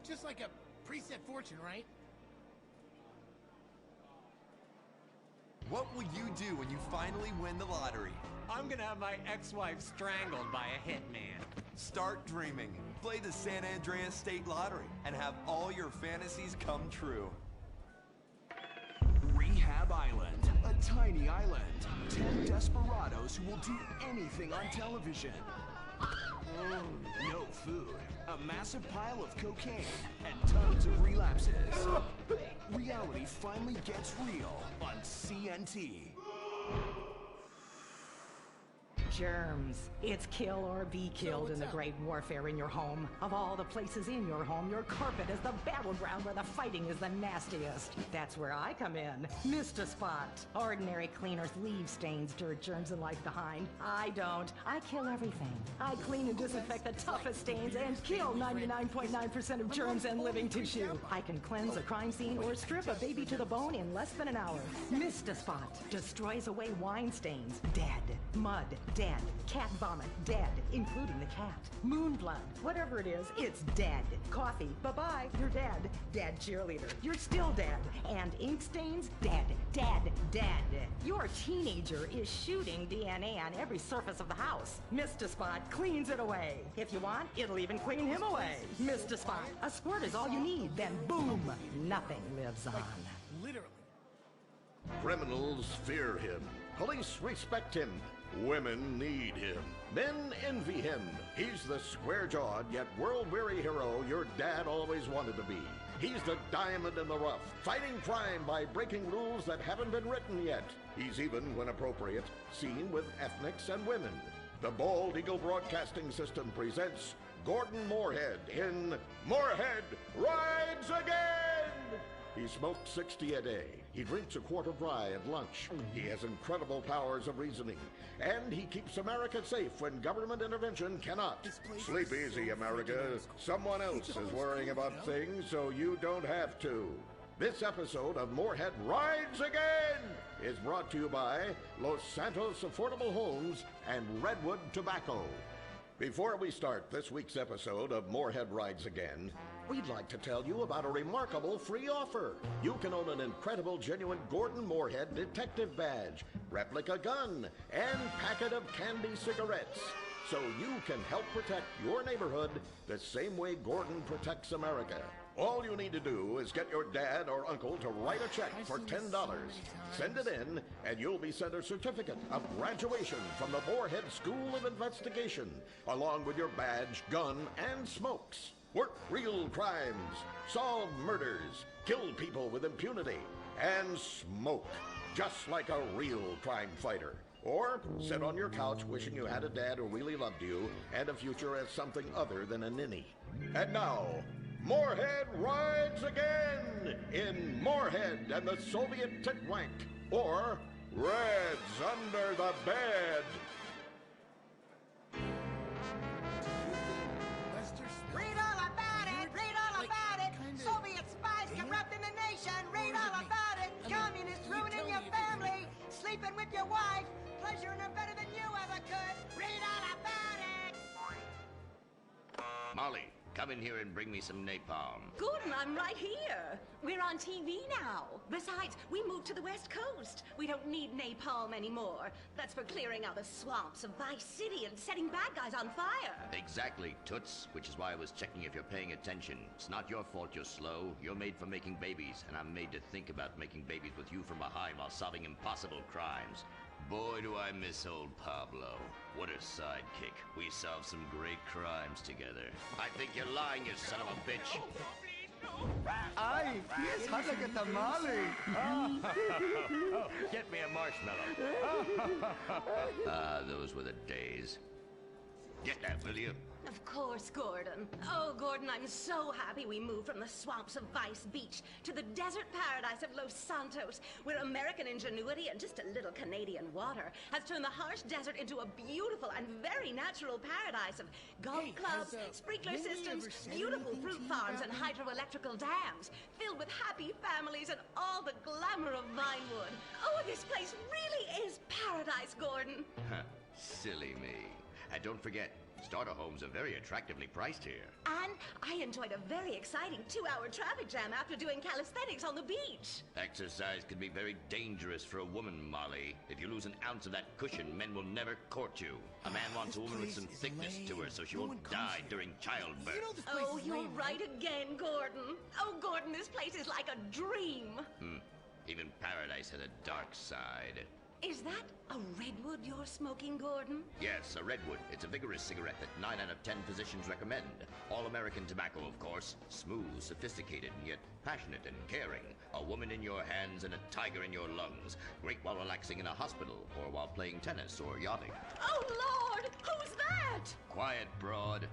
just like a preset fortune, right? What will you do when you finally win the lottery? I'm gonna have my ex-wife strangled by a hitman. Start dreaming. Play the San Andreas State Lottery and have all your fantasies come true. Rehab Island, a tiny island. 10 desperados who will do anything on television. No food, a massive pile of cocaine, and tons of relapses. Reality finally gets real on CNT. Germs. It's kill or be killed in the great warfare in your home. Of all the places in your home, your carpet is the battleground where the fighting is the nastiest. That's where I come in. Mr. Spot. Ordinary cleaners leave stains, dirt, germs, and life behind. I don't. I kill everything. I clean and disinfect the toughest stains and kill 99.9% of germs and living tissue. I can cleanse a crime scene or strip a baby to the bone in less than an hour. Mr. Spot destroys away wine stains. Dead. Mud. Dead. Cat vomit, dead, including the cat. Moon blood, whatever it is, it's dead. Coffee, bye-bye, you're dead. Dead cheerleader, you're still dead. And ink stains, dead, dead, dead. Your teenager is shooting DNA on every surface of the house. Mr. Spot cleans it away. If you want, it'll even clean him away. Mr. Spot, a squirt is all you need, then boom, nothing lives on. Literally. Criminals fear him. Police respect him. Women need him. Men envy him. He's the square-jawed yet world-weary hero your dad always wanted to be. He's the diamond in the rough, fighting crime by breaking rules that haven't been written yet. He's even, when appropriate, seen with ethnics and women. The Bald Eagle Broadcasting System presents Gordon Moorhead in Moorhead Rides Again! He smokes 60 a day. He drinks a quart of rye at lunch. He has incredible powers of reasoning. And he keeps America safe when government intervention cannot. Sleep easy, America. Someone else is worrying about things, so you don't have to. This episode of Moorhead Rides Again is brought to you by Los Santos Affordable Homes and Redwood Tobacco. Before we start this week's episode of Moorhead Rides Again, we'd like to tell you about a remarkable free offer. You can own an incredible, genuine Gordon Moorhead detective badge, replica gun, and packet of candy cigarettes. So you can help protect your neighborhood the same way Gordon protects America. All you need to do is get your dad or uncle to write a check for $10. Send it in, and you'll be sent a certificate of graduation from the Moorhead School of Investigation, along with your badge, gun, and smokes. Work real crimes, solve murders, kill people with impunity, and smoke, just like a real crime fighter. Or sit on your couch wishing you had a dad who really loved you and a future as something other than a ninny. And now, Moorhead Rides Again in Moorhead and the Soviet Titwank, or Reds Under the Bed. Read all about it! Read all about it! Soviet spies corrupting the nation! Read all about it! Communists ruining your family! Sleeping with your wife! Pleasuring her better than you ever could! Read all about it! Molly, come in here and bring me some napalm. Gordon, I'm right here. We're on TV now. Besides, we moved to the West Coast. We don't need napalm anymore. That's for clearing out the swamps of Vice City and setting bad guys on fire. Exactly, Toots, which is why I was checking if you're paying attention. It's not your fault you're slow. You're made for making babies, and I'm made to think about making babies with you from behind while solving impossible crimes. Boy, do I miss old Pablo. What a sidekick. We solved some great crimes together. I think you're lying, you son of a bitch. Ay, yes, hot like a tamale. Oh, get me a marshmallow. Those were the days. Get that, will you? Of course, Gordon. Oh, Gordon, I'm so happy we moved from the swamps of Vice Beach to the desert paradise of Los Santos, where American ingenuity and just a little Canadian water has turned the harsh desert into a beautiful and very natural paradise of golf clubs, sprinkler systems, beautiful fruit farms, and hydroelectrical dams, filled with happy families and all the glamour of Vinewood. Oh, this place really is paradise, Gordon. Silly me. And don't forget, Starter homes are very attractively priced here. And I enjoyed a very exciting 2-hour traffic jam after doing calisthenics on the beach. Exercise can be very dangerous for a woman, Molly. If you lose an ounce of that cushion, men will never court you. A man wants a woman with some thickness to her so she won't die during childbirth. Oh, you're right again, Gordon. Oh, Gordon, this place is like a dream. Even paradise has a dark side. Is that a redwood you're smoking, Gordon? Yes, a redwood. It's a vigorous cigarette that 9 out of 10 physicians recommend. All-American tobacco, of course. Smooth, sophisticated, and yet passionate and caring. A woman in your hands and a tiger in your lungs. Great while relaxing in a hospital, or while playing tennis or yachting. Oh, Lord! Who's that? Quiet, broad.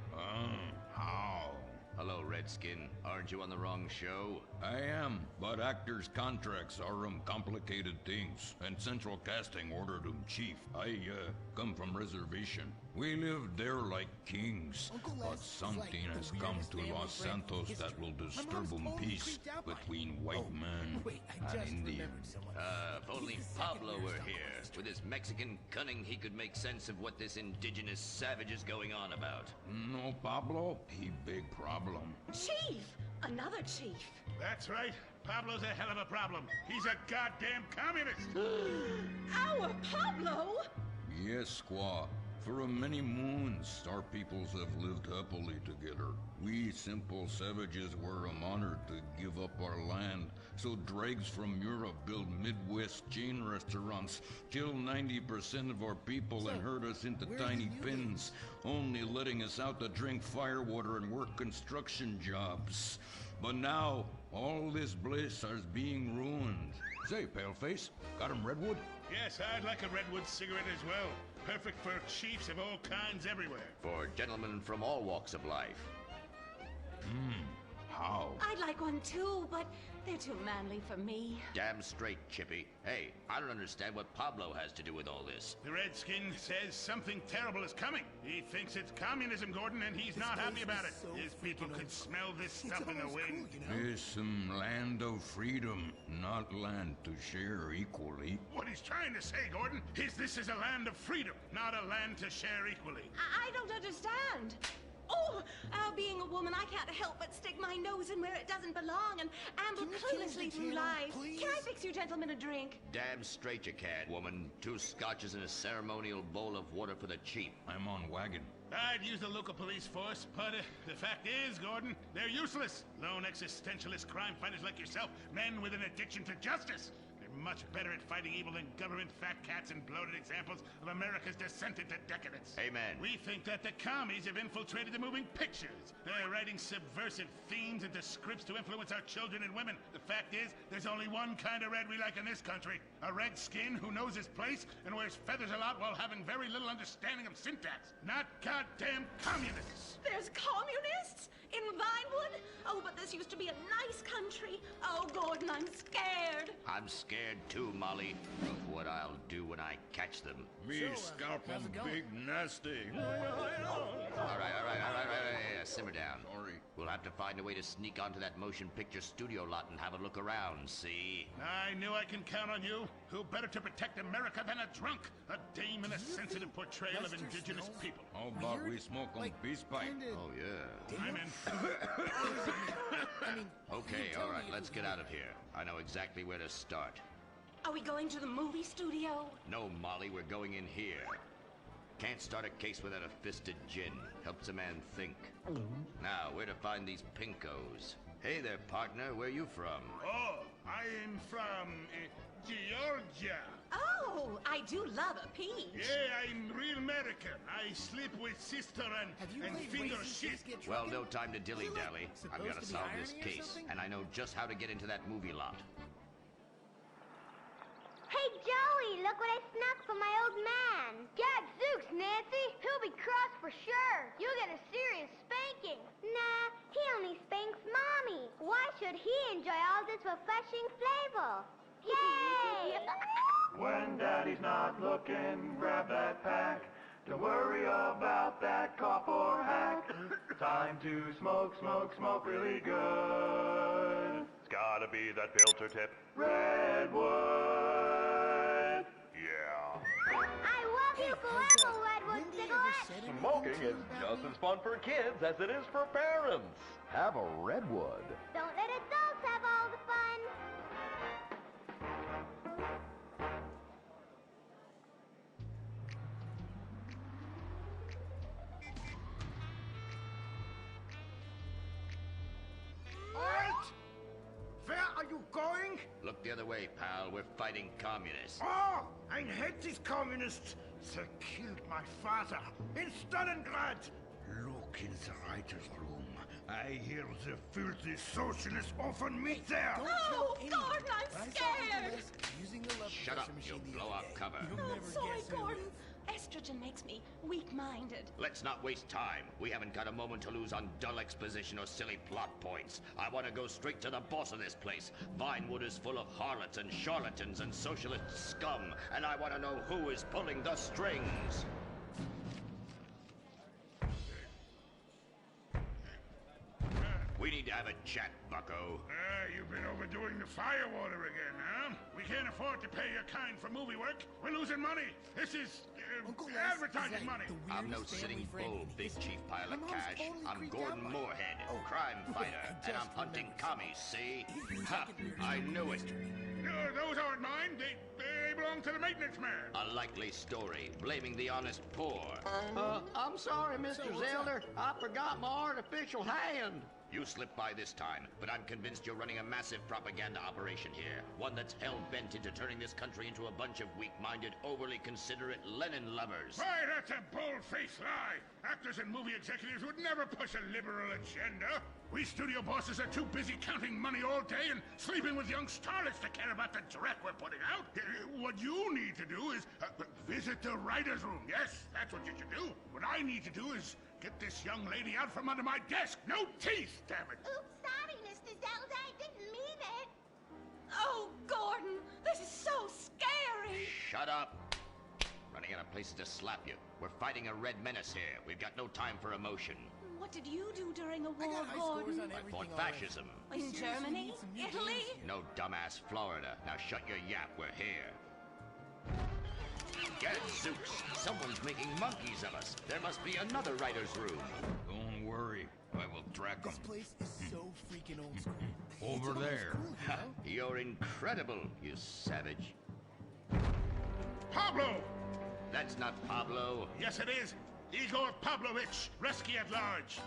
How? Hello, Redskin. Aren't you on the wrong show? I am, but actors' contracts are complicated things, and Central Casting ordered cheap. I come from reservation. We live there like kings, but something has come to Los Santos that will disturb peace between white men and Indians. If only Pablo were here. With his Mexican cunning, he could make sense of what this indigenous savage is going on about. No, Pablo, he big problem. Chief! Another chief. That's right. Pablo's a hell of a problem. He's a goddamn communist. Our Pablo? Yes, squaw. For many moons, our peoples have lived happily together. We simple savages were honored to give up our land, so dregs from Europe build Midwest chain restaurants, kill 90% of our people and herd us into tiny pens, only letting us out to drink firewater and work construction jobs. But now, all this bliss is being ruined. Say, Paleface, got him redwood? Yes, I'd like a redwood cigarette as well. Perfect for chiefs of all kinds everywhere. For gentlemen from all walks of life. How? I'd like one too, but they're too manly for me. Damn straight, Chippy. Hey, I don't understand what Pablo has to do with all this. The Redskin says something terrible is coming. He thinks it's communism, Gordon, and he's not happy about it. His people could smell this stuff in the wind. It's some land of freedom, not land to share equally. What he's trying to say, Gordon, is this is a land of freedom, not a land to share equally. I don't understand. Oh, being a woman, I can't help but stick my nose in where it doesn't belong and amble cluelessly through life. Can I fix you gentlemen a drink? Damn straight you can, woman. 2 scotches and a ceremonial bowl of water for the chief. I'm on wagon. I'd use the local police force, but the fact is, Gordon, they're useless. Lone existentialist crime fighters like yourself, men with an addiction to justice. Much better at fighting evil than government fat cats and bloated examples of America's descent into decadence. Amen. We think that the commies have infiltrated the moving pictures. They're writing subversive themes into scripts to influence our children and women. The fact is, there's only one kind of red we like in this country. A red skin who knows his place and wears feathers a lot while having very little understanding of syntax. Not goddamn communists. There's communists? In Vinewood? Oh, but this used to be a nice country. Oh, Gordon, I'm scared. I'm scared too, Molly, of what I'll do when I catch them. Me scalp 'em big nasty. All right. Simmer down. Sorry. We'll have to find a way to sneak onto that motion picture studio lot and have a look around, see? I knew I can count on you. Who better to protect America than a drunk? A dame in a sensitive portrayal of indigenous people. How about we smoke on peace pipe? Oh, yeah. I'm in. Okay, all right, let's get out of here. I know exactly where to start. Are we going to the movie studio? No, Molly, we're going in here. Can't start a case without a fisted gin. Helps a man think. Now, where to find these pinkos? Hey there, partner, where you from? Oh, I'm from Georgia. Oh, I do love a peach. Yeah, I'm real American. I sleep with sister and finger shit. Well, no time to dilly-dally. I've got to solve this case, and I know just how to get into that movie lot. Hey, Joey, look what I snuck from my old man. Gadzooks, Nancy. He'll be cross for sure. You'll get a serious spanking. Nah, he only spanks Mommy. Why should he enjoy all this refreshing flavor? Yay! When Daddy's not looking, grab that pack. Don't worry about that cough or hack. Time to smoke, smoke, smoke really good. It's gotta be that filter tip. Redwood. Yeah. I love you forever, Redwood cigarette. Smoking is just as fun for kids as it is for parents. Have a redwood. Don't let adults have all the fun. Halt! Where are you going? Look the other way, pal. We're fighting communists. Oh, I hate these communists. They killed my father in Stalingrad. Look in the writer's room. I hear the filthy socialists often meet there. Oh, Gordon, I'm scared. Shut up, you'll blow our cover. Oh, sorry, Gordon. Estrogen makes me weak-minded. Let's not waste time. We haven't got a moment to lose on dull exposition or silly plot points. I want to go straight to the boss of this place. Vinewood is full of harlots and charlatans and socialist scum, and I want to know who is pulling the strings. We need to have a chat, bucko. You've been overdoing the firewater again, huh? We can't afford to pay your kind for movie work. We're losing money. This is advertising money. I'm no sitting bull, big chief pile of cash. I'm Gordon Moorhead, crime fighter, and I'm hunting commies, see? Ha! I knew it. Those aren't mine. They belong to the maintenance man. A likely story, blaming the honest poor. I'm sorry, Mr. Zelder. I forgot my artificial hand. You slipped by this time, but I'm convinced you're running a massive propaganda operation here. One that's hell-bent into turning this country into a bunch of weak-minded, overly considerate Lenin lovers. Why, that's a bold-faced lie. Actors and movie executives would never push a liberal agenda. We studio bosses are too busy counting money all day and sleeping with young starlets to care about the dreck we're putting out. What you need to do is visit the writer's room. Yes, that's what you should do. What I need to do is get this young lady out from under my desk. No teeth, damn it. Oops, sorry, Mr. Zelda. I didn't mean it. Oh, Gordon, this is so scary. Shut up. Running out of places to slap you. We're fighting a red menace here. We've got no time for emotion. What did you do during a war, Gordon? I fought fascism. In Germany? Italy? No, dumbass, Florida. Now shut your yap. We're here. Gadzooks! Someone's making monkeys of us. There must be another writer's room. Don't worry. I will track them. This place is so freaking old school. Over there. You're incredible, you savage. Pablo! That's not Pablo. Yes, it is. Igor Pavlovich, rescue at large.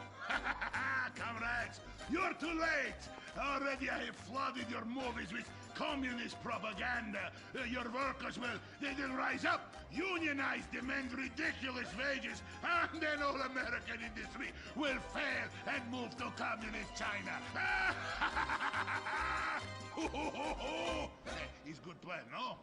Comrades, you're too late. Already I have flooded your movies with communist propaganda. Your workers they'll rise up, unionize, demand ridiculous wages, and then all American industry will fail and move to communist China. He's good plan, no?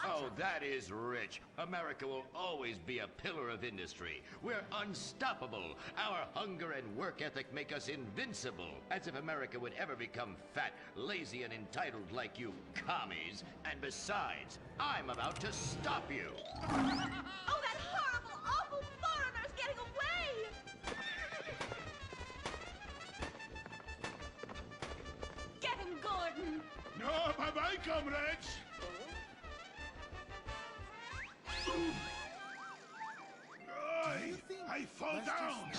Oh, that is rich. America will always be a pillar of industry. We're unstoppable. Our hunger and work ethic make us invincible. As if America would ever become fat, lazy, and entitled like you commies. And besides, I'm about to stop you. Oh, that horrible, awful foreigner's getting away! Get him, Gordon! No, bye-bye, comrades! I fall down!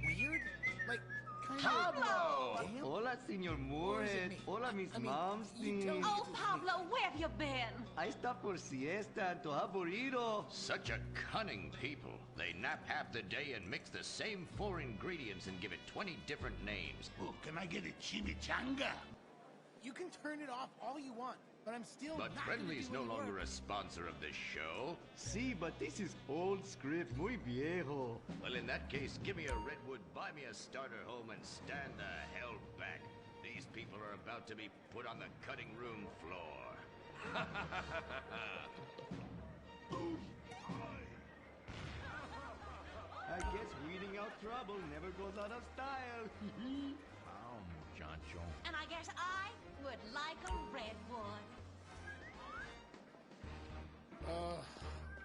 Weird? Like, kind Pablo! of... Hola, Senor Moorhead. Hola, Miss Momstein. Oh, Pablo, where have you been? I stopped for siesta and to have burrito. Such a cunning people. They nap half the day and mix the same 4 ingredients and give it 20 different names. Oh, can I get a chimichanga? You can turn it off all you want, but I'm still But not Friendly's no gonna do any longer work. a sponsor of this show. Sí, but this is old script, muy viejo. Well, in that case, give me a redwood, buy me a starter home, and stand the hell back. These people are about to be put on the cutting room floor. I guess weeding out trouble never goes out of style. Chancho. And I guess I would like a redwood.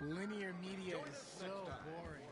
Linear media is so boring.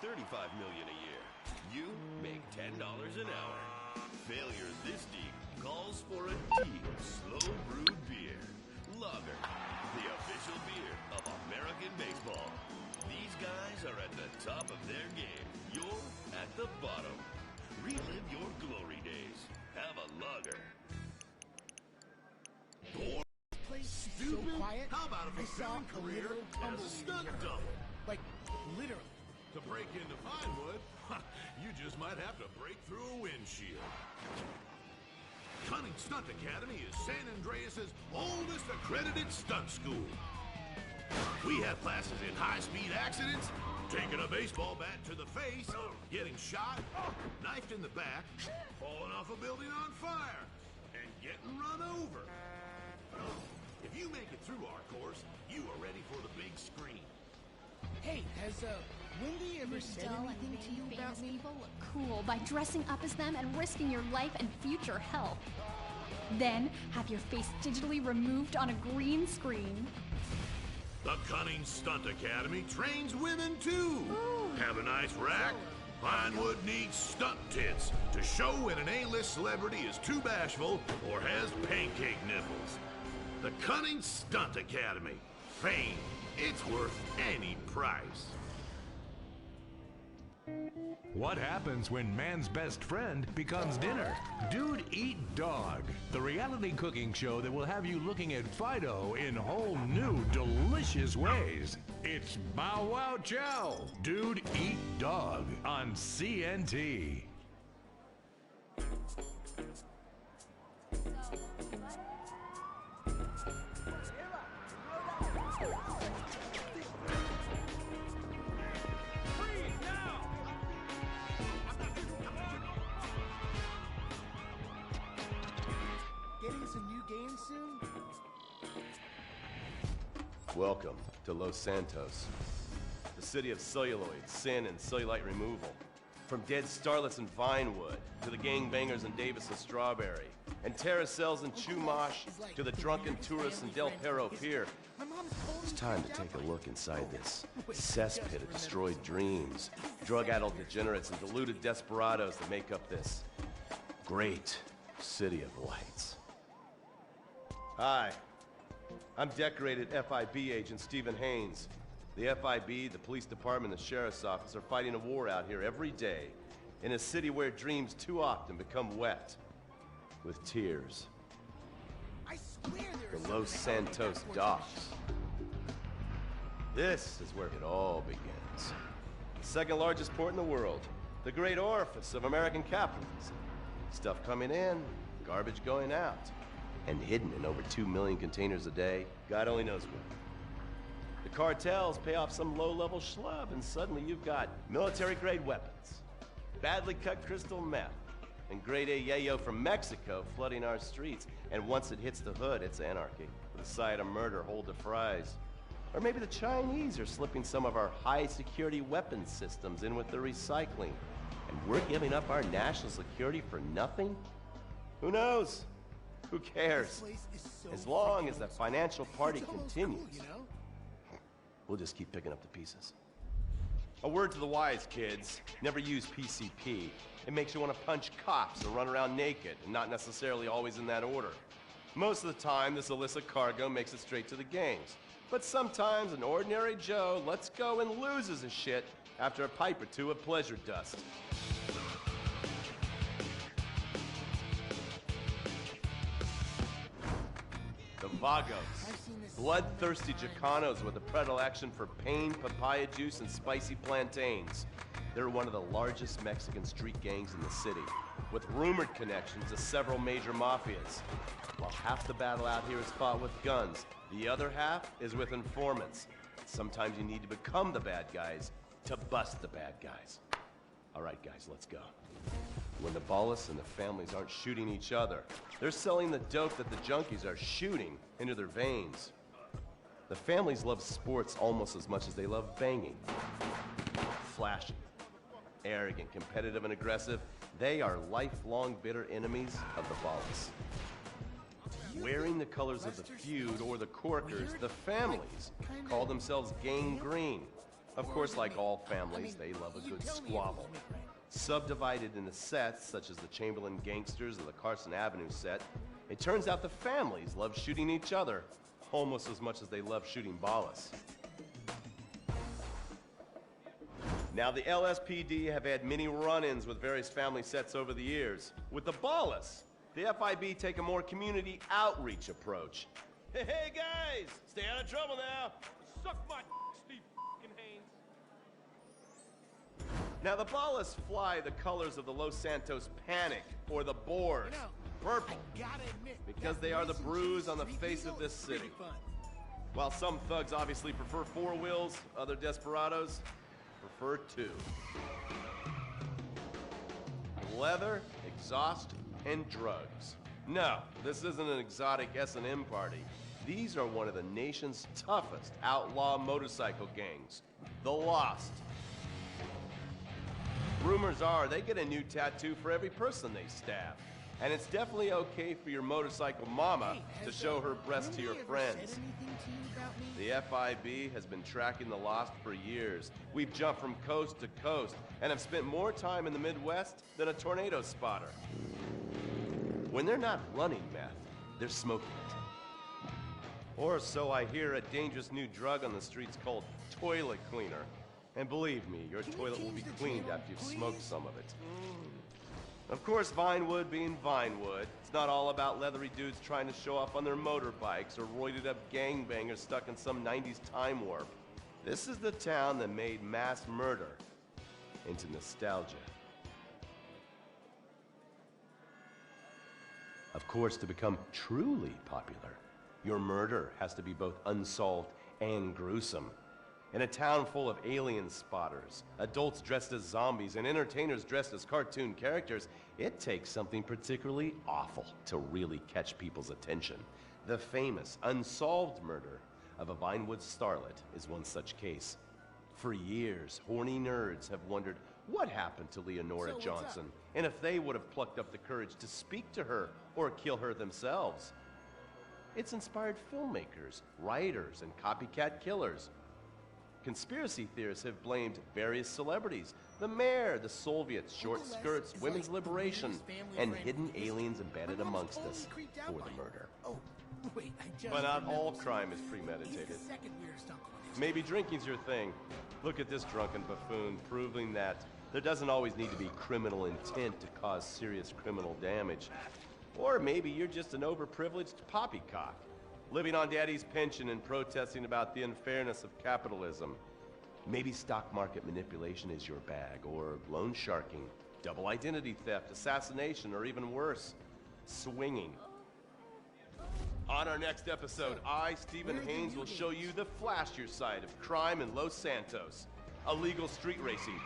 $35 million a year. You make $10 an hour. Failure this deep calls for a deep, slow brewed beer. Lager, the official beer of American baseball. These guys are at the top of their game. You're at the bottom. Relive your glory days. Have a lager. Stupid? So quiet. How about a I saw fulfilling career as a stunt double? Like, literally. To break into Vinewood, you just might have to break through a windshield. Cunning Stunt Academy is San Andreas' oldest accredited stunt school. We have classes in high-speed accidents, taking a baseball bat to the face, getting shot, knifed in the back, falling off a building on fire, and getting run over. If you make it through our course, you are ready for the big screen. Hey, has Wendy ever said anything to you about me? People look cool by dressing up as them and risking your life and future health. Then have your face digitally removed on a green screen. The Cunning Stunt Academy trains women too. Have a nice rack? Vinewood needs stunt tits to show when an A-list celebrity is too bashful or has pancake nipples. The Cunning Stunt Academy. Fame. It's worth any price. What happens when man's best friend becomes dinner? Dude Eat Dog, the reality cooking show that will have you looking at Fido in whole new, delicious ways. It's Bow Wow Chow, Dude Eat Dog on CNT. Getting some new games soon? Welcome to Los Santos, the city of celluloid, sin, and cellulite removal. From dead starlets in Vinewood, to the gangbangers in Davis and Strawberry, and terracels in Chumash, to the drunken tourists in Del Perro Pier. It's time to take a look inside this cesspit of destroyed dreams, drug-addled degenerates, and deluded desperados that make up this great city of lights. Hi, I'm decorated FIB agent Stephen Haynes. The FIB, the police department, and the sheriff's office are fighting a war out here every day in a city where dreams too often become wet with tears. I swear The Los Santos docks. This is where it all begins. The second largest port in the world, the great orifice of American capitalism. Stuff coming in, garbage going out, and hidden in over 2 million containers a day, God only knows where. The cartels pay off some low-level schlub, and suddenly you've got military-grade weapons, badly cut crystal meth, and grade A yayo from Mexico flooding our streets. And once it hits the hood, it's anarchy, with a side of murder hold to fries. Or maybe the Chinese are slipping some of our high-security weapons systems in with the recycling, and we're giving up our national security for nothing? Who knows? Who cares? As long as the financial party continues, we'll just keep picking up the pieces. A word to the wise, kids. Never use PCP. It makes you want to punch cops or run around naked, and not necessarily always in that order. Most of the time, this illicit cargo makes it straight to the gangs. But sometimes an ordinary Joe lets go and loses his shit after a pipe or two of pleasure dust. The Vagos, bloodthirsty Chicanos with a predilection for pain, papaya juice, and spicy plantains. They're one of the largest Mexican street gangs in the city, with rumored connections to several major mafias. While half the battle out here is fought with guns, the other half is with informants. Sometimes you need to become the bad guys to bust the bad guys. All right, guys, let's go. When the ballas and the families aren't shooting each other, they're selling the dope that the junkies are shooting into their veins. The families love sports almost as much as they love banging. Flashy, arrogant, competitive, and aggressive, they are lifelong bitter enemies of the ballas. Wearing the colors of the feud or the corkers, the families call themselves Gang Green. Of course, like all families, they love a good squabble. Subdivided into sets, such as the Chamberlain Gangsters or the Carson Avenue set, it turns out the families love shooting each other almost as much as they love shooting Ballas. Now, the LSPD have had many run-ins with various family sets over the years. With the Ballas, the FIB take a more community outreach approach. Hey guys, stay out of trouble now. Suck my Steve Haynes. Now, the Ballas fly the colors of the Los Santos Panic, or the Boers. Purple, because they are the bruise on the face of this city. While some thugs obviously prefer four wheels, other desperados prefer two. Leather, exhaust, and drugs. No, this isn't an exotic S&M party. These are one of the nation's toughest outlaw motorcycle gangs, the Lost. Rumors are they get a new tattoo for every person they stab. And it's definitely okay for your motorcycle mama to show her breasts to your friends. The FIB has been tracking the Lost for years. We've jumped from coast to coast and have spent more time in the Midwest than a tornado spotter. When they're not running meth, they're smoking it. Or so I hear, a dangerous new drug on the streets called toilet cleaner. And believe me, your toilet will be cleaned after you've smoked some of it. Of course, Vinewood being Vinewood, it's not all about leathery dudes trying to show off on their motorbikes or roided up gangbangers stuck in some 90s time warp. This is the town that made mass murder into nostalgia. Of course, to become truly popular, your murder has to be both unsolved and gruesome. In a town full of alien spotters, adults dressed as zombies, and entertainers dressed as cartoon characters, it takes something particularly awful to really catch people's attention. The famous unsolved murder of a Vinewood starlet is one such case. For years, horny nerds have wondered what happened to Leonora Johnson, and if they would have plucked up the courage to speak to her or kill her themselves. It's inspired filmmakers, writers, and copycat killers. Conspiracy theorists have blamed various celebrities, the mayor, the Soviets, short skirts, women's liberation, and hidden aliens embedded amongst us for the murder. But not all crime is premeditated. Maybe drinking's your thing. Look at this drunken buffoon, proving that there doesn't always need to be criminal intent to cause serious criminal damage. Or maybe you're just an overprivileged poppycock, living on daddy's pension and protesting about the unfairness of capitalism. Maybe stock market manipulation is your bag, or loan sharking, double identity theft, assassination, or even worse, swinging. On our next episode, I, Stephen Haynes, will show you the flashier side of crime in Los Santos. Illegal street racing,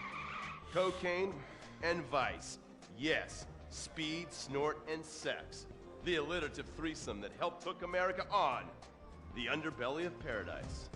cocaine, and vice. Yes, speed, snort, and sex. The alliterative threesome that helped hook America on the underbelly of paradise.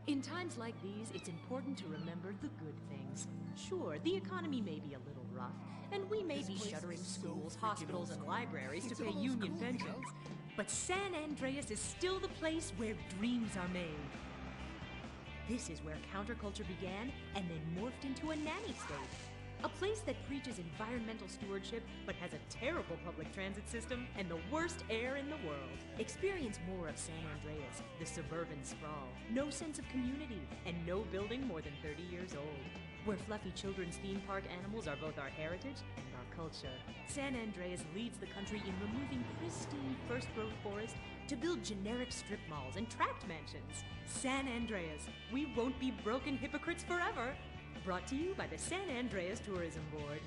In times like these, it's important to remember the good things. Sure, the economy may be a little rough, and we may be shuttering schools, hospitals, and libraries to pay union pensions. But San Andreas is still the place where dreams are made. This is where counterculture began and then morphed into a nanny state. A place that preaches environmental stewardship but has a terrible public transit system and the worst air in the world. Experience more of San Andreas, the suburban sprawl. No sense of community and no building more than 30 years old. Where fluffy children's theme park animals are both our heritage and our culture. San Andreas leads the country in removing pristine first-growth forest to build generic strip malls and tract mansions. San Andreas, we won't be broken hypocrites forever. Brought to you by the San Andreas Tourism Board.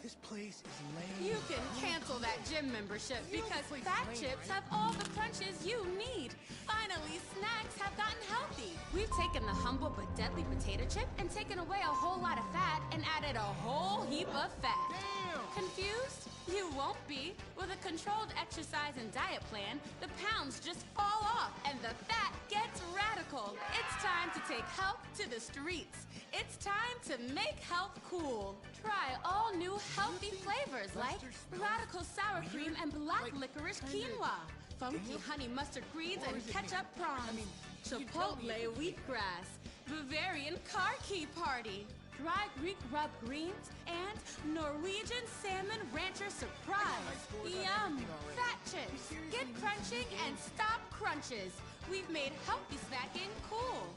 This place is lame. You can cancel that gym membership because Fat Chips have all the crunches you need. Finally, snacks have gotten healthy. We've taken the humble but deadly potato chip and taken away a whole lot of fat and added a whole heap of fat. Damn. Confused? You won't be. With a controlled exercise and diet plan, the pounds just fall off and the fat gets radical. It's time to take health to the streets. It's time to make health cool. Try all new healthy flavors like radical sour cream and black licorice quinoa, funky honey mustard greens and ketchup prawns, chipotle wheatgrass, Bavarian car key party, dry Greek rub greens, and Norwegian salmon rancher surprise. Yum! Fat chips. Get crunching and stop crunches. We've made healthy snacking cool.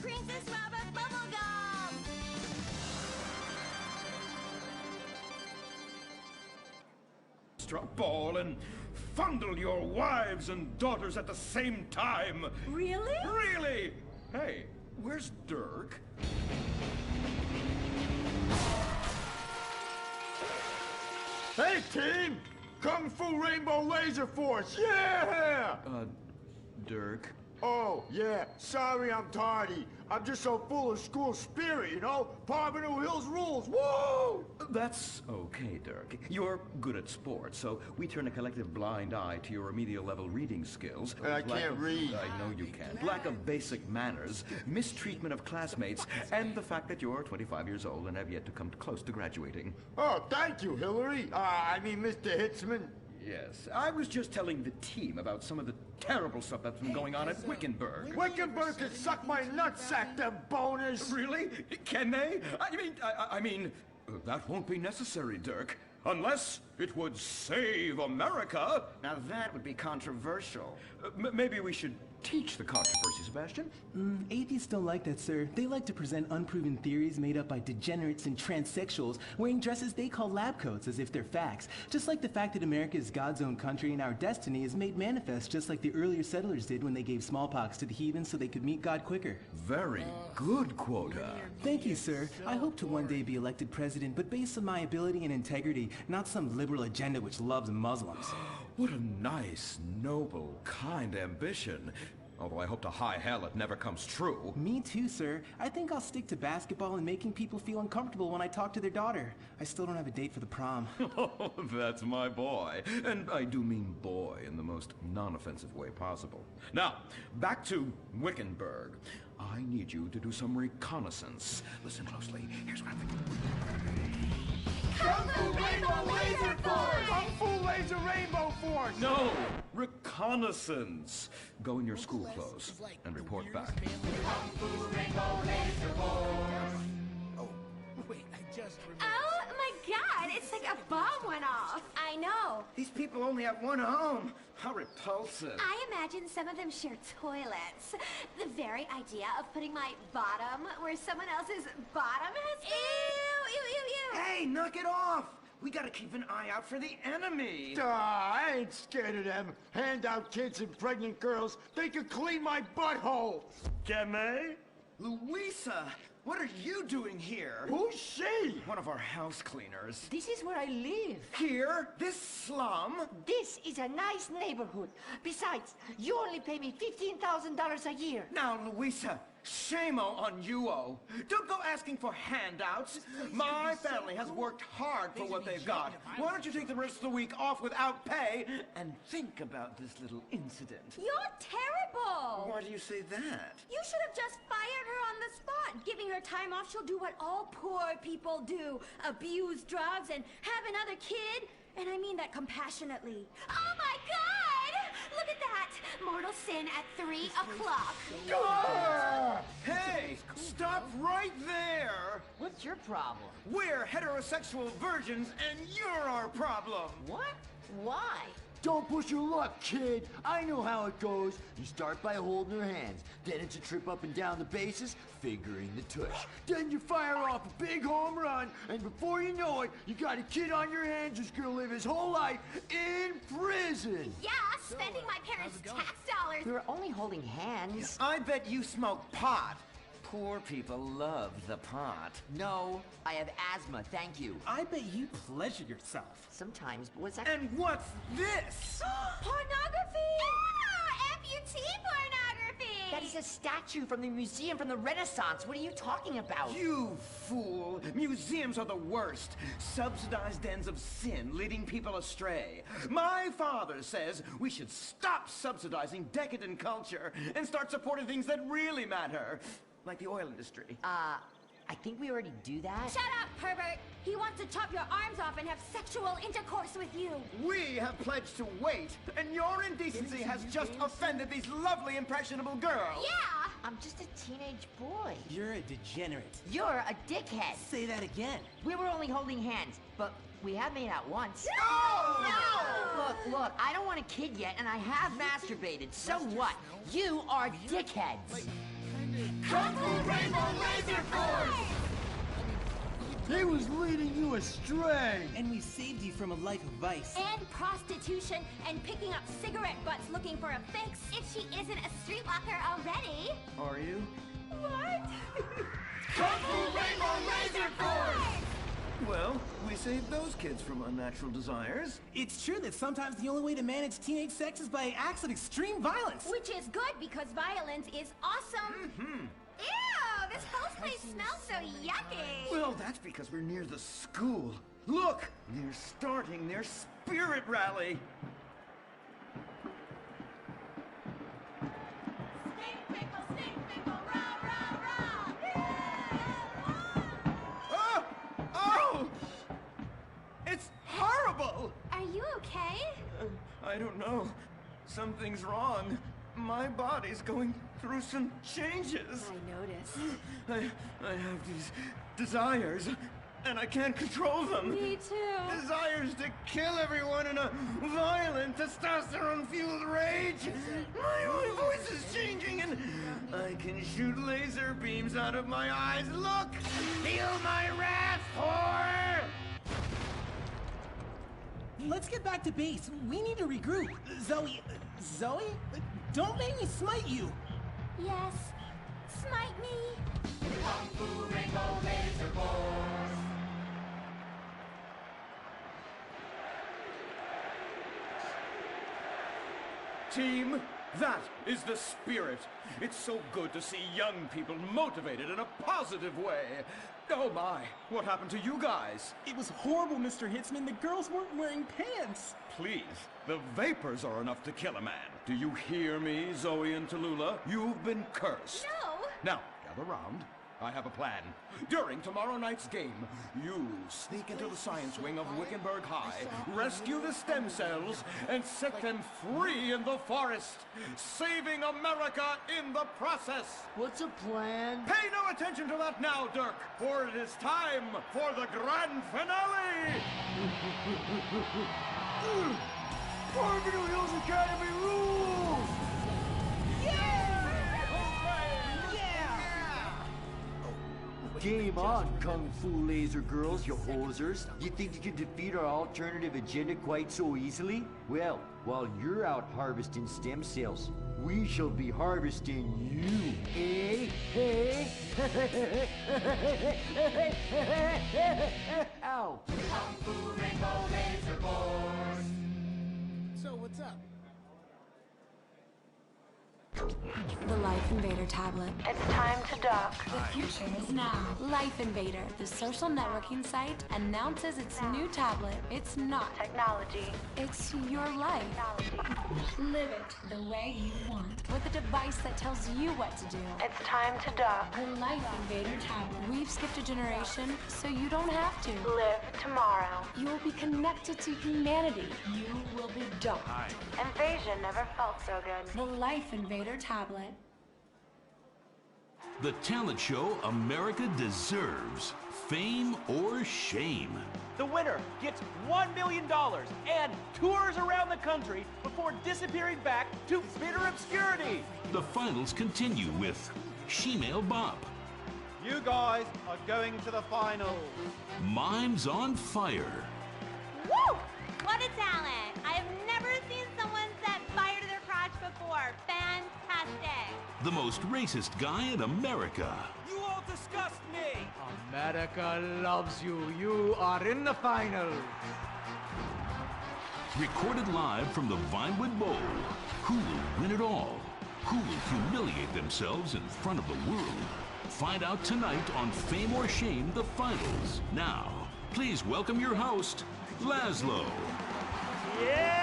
Princess Rabbit bubblegum! Struck ball and fondle your wives and daughters at the same time. Really? Really? Hey, where's Dirk? Hey, team! Kung Fu Rainbow Laser Force, yeah! Dirk? Oh, yeah, sorry I'm tardy. I'm just so full of school spirit, you know? Parvenu Hills rules, woo! That's okay, Dirk. You're good at sports, so we turn a collective blind eye to your remedial level reading skills. I can't read. I know you can. Lack of basic manners, mistreatment of classmates, and the fact that you're 25 years old and have yet to come close to graduating. Oh, thank you, Hillary. I mean, Mr. Hitzman. Yes, I was just telling the team about some of the terrible stuff that's been going on at Wickenburg. Wickenburg can suck my nutsack, them boners! Really? Can they? I mean, that won't be necessary, Dirk. Unless it would save America. Now that would be controversial. Maybe we should teach the controversy, Sebastian. Atheists don't like that, sir. They like to present unproven theories made up by degenerates and transsexuals wearing dresses they call lab coats as if they're facts. Just like the fact that America is God's own country and our destiny is made manifest just like the earlier settlers did when they gave smallpox to the heathens so they could meet God quicker. Very good, Quota. Thank you, sir. I hope to one day be elected president, but based on my ability and integrity, not some liberal agenda which loves Muslims. What a nice, noble, kind ambition. Although I hope to high hell it never comes true. Me too, sir. I think I'll stick to basketball and making people feel uncomfortable when I talk to their daughter. I still don't have a date for the prom. Oh, that's my boy. And I do mean boy in the most non-offensive way possible. Now, back to Wickenburg. I need you to do some reconnaissance. Listen closely. Here's what I'm thinking. Kung Fu Rainbow Laser Force! Kung Fu Laser Rainbow Force! No! Reconnaissance! Go in your school clothes and report back. Kung Fu Rainbow Laser Force! Oh, wait, I just remembered. Oh my god, it's like a bomb went off. I know. These people only have one home. How repulsive. I imagine some of them share toilets. The very idea of putting my bottom where someone else's bottom has been. Ew, ew, ew, ew. Hey, knock it off. We gotta keep an eye out for the enemy. I ain't scared of them. Handout kids and pregnant girls. They can clean my butthole. Can they? Louisa, what are you doing here? Who's she? One of our house cleaners. This is where I live. Here? This slum? This is a nice neighborhood. Besides, you only pay me $15,000 a year. Now, Louisa, shame on you-o. Don't go asking for handouts. My family has worked hard for what they've got. Why don't you take the rest of the week off without pay and think about this little incident? You're terrible. Why do you say that? You should have just fired her on the spot. Giving her time off, she'll do what all poor people do. Abuse drugs and have another kid. And I mean that compassionately. Oh my God! Look at that! Mortal sin at 3 o'clock. Hey! Stop right there! What's your problem? We're heterosexual virgins and you're our problem! What? Why? Don't push your luck, kid. I know how it goes. You start by holding her hands. Then it's a trip up and down the bases, fingering the tush. Then you fire off a big home run, and before you know it, you got a kid on your hands who's gonna live his whole life in prison. Yeah, spending my parents' tax dollars. We were only holding hands. I bet you smoke pot. Poor people love the pot. No, I have asthma, thank you. I bet you pleasure yourself. Sometimes, but what's that? And what's this? Pornography! Ah, amputee pornography! That is a statue from the museum from the Renaissance. What are you talking about? You fool! Museums are the worst. Subsidized dens of sin, leading people astray. My father says we should stop subsidizing decadent culture and start supporting things that really matter. Like the oil industry. I think we already do that. Shut up, pervert! He wants to chop your arms off and have sexual intercourse with you. We have pledged to wait, and your indecency has just offended these lovely, impressionable girls. Yeah! I'm just a teenage boy. You're a degenerate. You're a dickhead. Say that again. We were only holding hands, but we have made out once. No! Look, I don't want a kid yet, and I have masturbated. So what? You are dickheads. Kung Fu Rainbow Laser Force! He was leading you astray! And we saved you from a life of vice. And prostitution and picking up cigarette butts looking for a fix if she isn't a streetwalker already. Are you? What? Kung Fu Rainbow Laser Force! Well, we saved those kids from unnatural desires. It's true that sometimes the only way to manage teenage sex is by acts of extreme violence. Which is good because violence is awesome. Ew, this whole place smells so yucky. Well, that's because we're near the school. Look, they're starting their spirit rally. It's horrible! Are you okay? I don't know. Something's wrong. My body's going through some changes. I noticed. I have these desires, and I can't control them. Me too. Desires to kill everyone in a violent, testosterone-fueled rage. My voice is changing, and I can shoot laser beams out of my eyes. Look! Feel my wrath, whore! Let's get back to base. We need to regroup. Zoe? Don't make me smite you. Yes, smite me. Kung Fu Rainbow Laser Force! Team, that is the spirit. It's so good to see young people motivated in a positive way. Oh my, what happened to you guys? It was horrible, Mr. Hitzman. The girls weren't wearing pants. Please, the vapors are enough to kill a man. Do you hear me, Zoe and Tallulah? You've been cursed. No. Now, gather round. I have a plan. During tomorrow night's game, you sneak into the science wing of Wickenburg High, rescue the stem cells, and set them free in the forest, saving America in the process. What's a plan? Pay no attention to that now, Dirk, for it is time for the grand finale! Farmington Hills Academy rules! Game on, Kung Fu Laser Girls, you hosers. You think you can defeat our alternative agenda quite so easily? Well, while you're out harvesting stem cells, we shall be harvesting you, eh? Hey? Ow. Kung Fu Rainbow Laser Force! So, what's up? The Life Invader tablet. It's time to dock. The future is now. Life Invader, the social networking site, announces its new tablet. It's not technology. It's your life. Live it the way you want. With a device that tells you what to do. It's time to dock. The Life Invader tablet. We've skipped a generation, so you don't have to. Live tomorrow. You will be connected to humanity. You will be docked. Invasion never felt so good. The Life Invader tablet. The talent show America deserves. Fame or shame. The winner gets $1 million and tours around the country before disappearing back to bitter obscurity. The finals continue with Shemale Bop. You guys are going to the finals. Mimes on Fire. Woo! What a talent! I have never seen someone set fire to their crotch before. Fantastic! The most racist guy in America. You all disgust me! America loves you. You are in the final. Recorded live from the Vinewood Bowl. Who will win it all? Who will humiliate themselves in front of the world? Find out tonight on Fame or Shame, the finals. Now, please welcome your host, Laszlo. Yeah!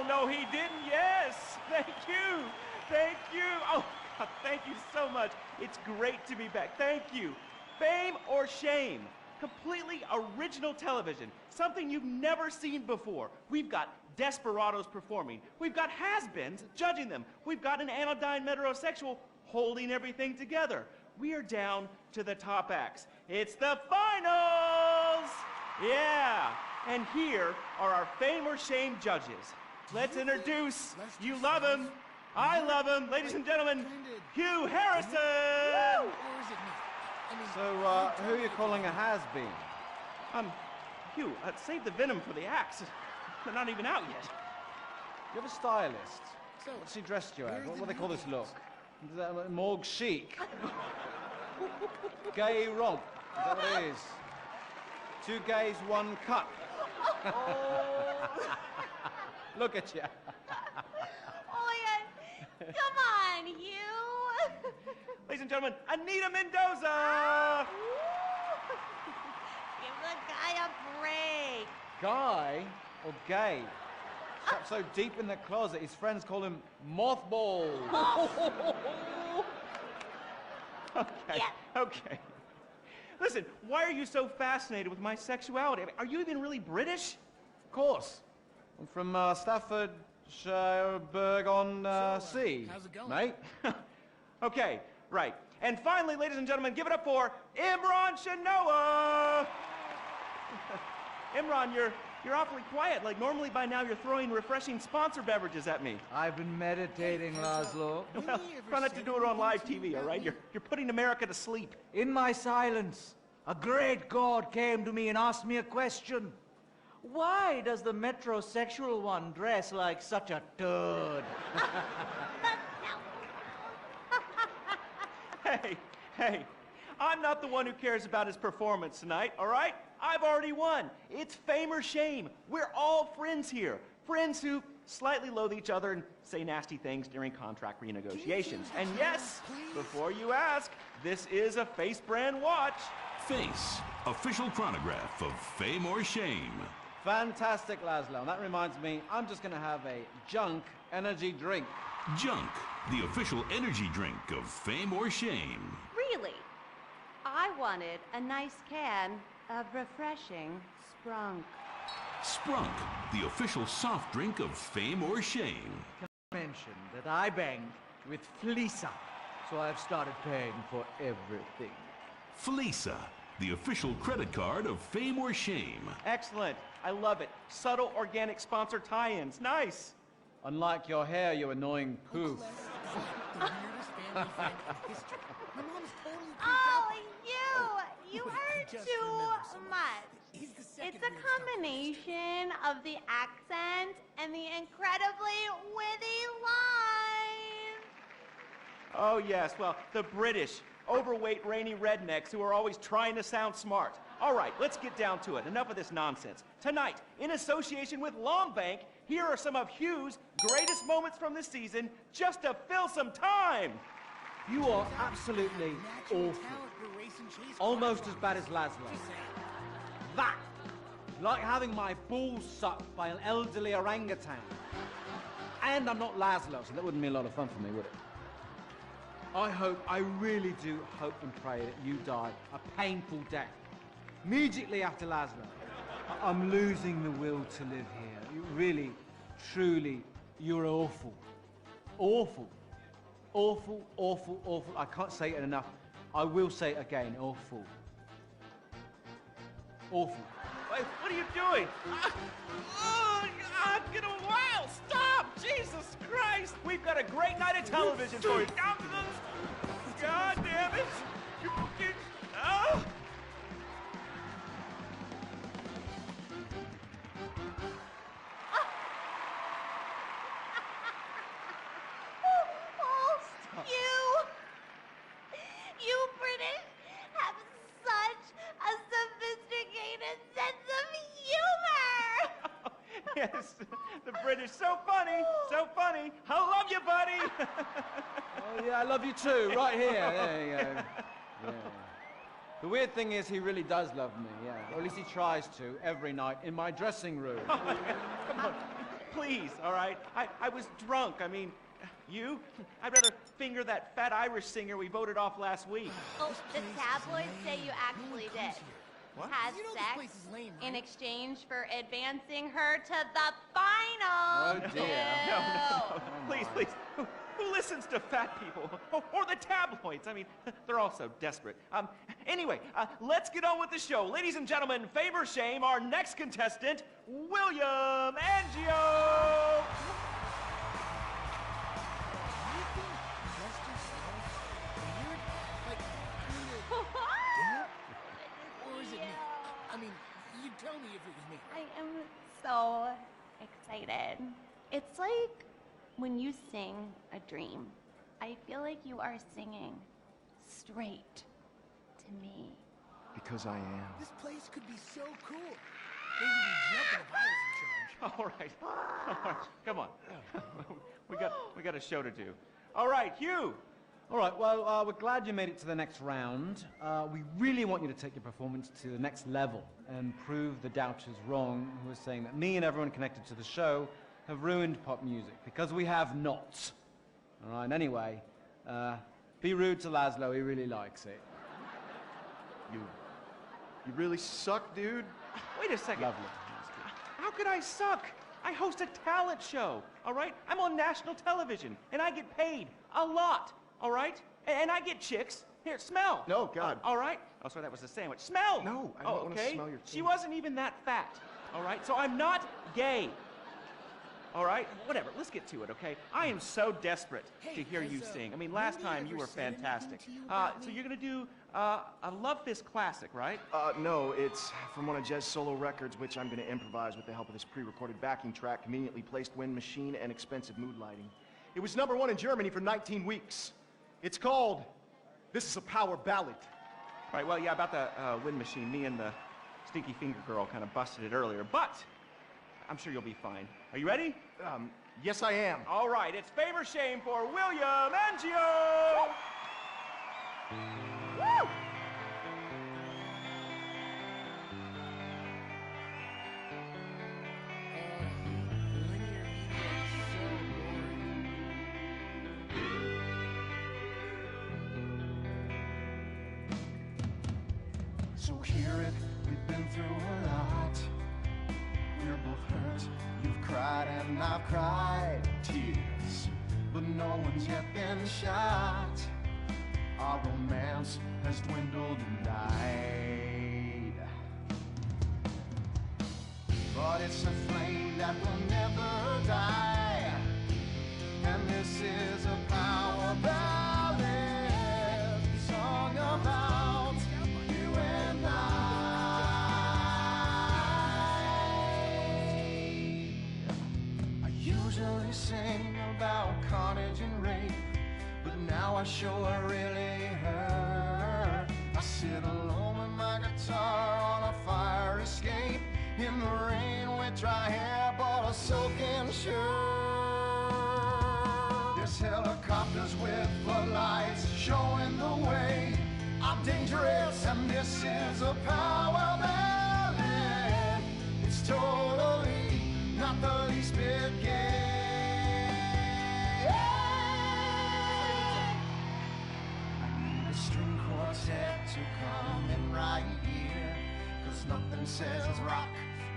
No, he didn't. Yes! Thank you! Thank you! Oh, God, thank you so much. It's great to be back. Thank you. Fame or Shame? Completely original television. Something you've never seen before. We've got desperados performing. We've got has-beens judging them. We've got an anodyne metrosexual holding everything together. We are down to the top acts. It's the finals! Yeah! And here are our Fame or Shame judges. Let's introduce, you love him, I love him, ladies and gentlemen, Hugh Harrison! So, who are you calling a has-been? Hugh, save the venom for the acts. They're not even out yet. You have a stylist. What's she dressed you as? What do they call this look? Is that morgue chic? Gay romp. Is that what it is? 2 gays, 1 cut. Look at you. Oh my God. Come on, you. Ladies and gentlemen, Anita Mendoza! Give the guy a break. Guy or gay? Trapped so deep in the closet, his friends call him Mothball. Okay. Listen, why are you so fascinated with my sexuality? I mean, are you even really British? Of course. I'm from Staffordshire-on-Sea. How's it going? Mate? Okay, right. And finally, ladies and gentlemen, give it up for Imran Shanoa! Imran, you're awfully quiet. Like, normally by now you're throwing refreshing sponsor beverages at me. I've been meditating, Laszlo. Well, try not to do it on live TV, all right? You're putting America to sleep. In my silence, a great god came to me and asked me a question. Why does the metrosexual one dress like such a turd? Hey, I'm not the one who cares about his performance tonight, all right? I've already won. It's Fame or Shame. We're all friends here. Friends who slightly loathe each other and say nasty things during contract renegotiations. And yes, before you ask, this is a Face brand watch. Face, official chronograph of Fame or Shame. Fantastic, Laszlo. And that reminds me, I'm just going to have a junk energy drink. Junk, the official energy drink of Fame or Shame. Really? I wanted a nice can of refreshing Sprunk. Sprunk, the official soft drink of Fame or Shame. Mention that I banged with Felisa, so I've started paying for everything. Felisa, the official credit card of Fame or Shame. Excellent. I love it. Subtle organic sponsor tie-ins. Nice. Unlike your hair, you annoying poof. Oh, you heard too much. It's a combination of the accent and the incredibly witty lines. Oh, yes. Well, the British, overweight, rainy rednecks who are always trying to sound smart. All right, let's get down to it. Enough of this nonsense. Tonight, in association with Longbank, here are some of Hugh's greatest moments from this season, just to fill some time. You are absolutely awful. Almost as bad as Laszlo. That is like having my balls sucked by an elderly orangutan. And I'm not Laszlo, so that wouldn't be a lot of fun for me, would it? I really do hope and pray that you die a painful death. Immediately after Laszlo. I'm losing the will to live here. You really, truly, you're awful. Awful. Awful, awful, awful. I can't say it enough. I will say it again. Awful. Awful. Wait, what are you doing? Oh, God, get a while. Stop! Jesus Christ! We've got a great night of television for you. God damn it! Oh! You British have such a sophisticated sense of humor. Yes, the British. So funny, so funny. I love you, buddy. Oh, yeah, I love you too, right here. There you go. Yeah. The weird thing is he really does love me, yeah. Or at least he tries to, every night, in my dressing room. Come on, please, all right? I was drunk. I mean, you? I'd rather finger that fat Irish singer we voted off last week. Oh, the tabloids say you actually did. What? Had sex in exchange for advancing her to the final. Oh, dear. No. Please, please. Who listens to fat people? Or the tabloids? I mean, they're all so desperate. Anyway, let's get on with the show. Ladies and gentlemen, fame or shame, our next contestant, William Angio. Or is it me? I mean, you tell me if it was me. I am so excited. It's like when you sing a dream. I feel like you are singing straight to me. Because I am. This place could be so cool. They would be jumping if I was in charge. All right. Come on. we got a show to do. All right, Hugh. All right, well, we're glad you made it to the next round. We really want you to take your performance to the next level and prove the doubters wrong who are saying that me and everyone connected to the show have ruined pop music, because we have not. All right, anyway, be rude to Laszlo, he really likes it. You really suck, dude. Wait a second. Lovely. How could I suck? I host a talent show, all right? I'm on national television, and I get paid a lot, all right? And I get chicks. Here, smell. No, God. All right? Oh, sorry, that was a sandwich. Smell. No, I don't want to smell your She wasn't even that fat, all right? So I'm not gay. All right? Whatever. Let's get to it, okay? I am so desperate to hear you sing. I mean, last time you were fantastic. So you're going to do a Love Fist classic, right? No, it's from one of Jez's solo records, which I'm going to improvise with the help of this pre-recorded backing track, conveniently placed wind machine, and expensive mood lighting. It was #1 in Germany for 19 weeks. It's called This Is a Power Ballad. All right, well, yeah, about the wind machine, me and the Stinky Finger Girl kind of busted it earlier, but I'm sure you'll be fine. Are you ready? Yes, I am. All right, it's fame or shame for William Angio! Woo! So hear it, we've been through a lot. We're both hurt, you've cried and I've cried tears, but no one's yet been shot. Our romance has dwindled and died, but it's a flame that will never die. And this is a power ballad, song about you and I usually sing about carnage and rape, but now I sure really hurt. I sit alone with my guitar on a fire escape, in the rain with dry hair but a soaking shirt. There's helicopters with floodlights showing the way. I'm dangerous and this is a power ballad. It's totally not the least bit gay. String quartet to come in right here, 'cause nothing says rock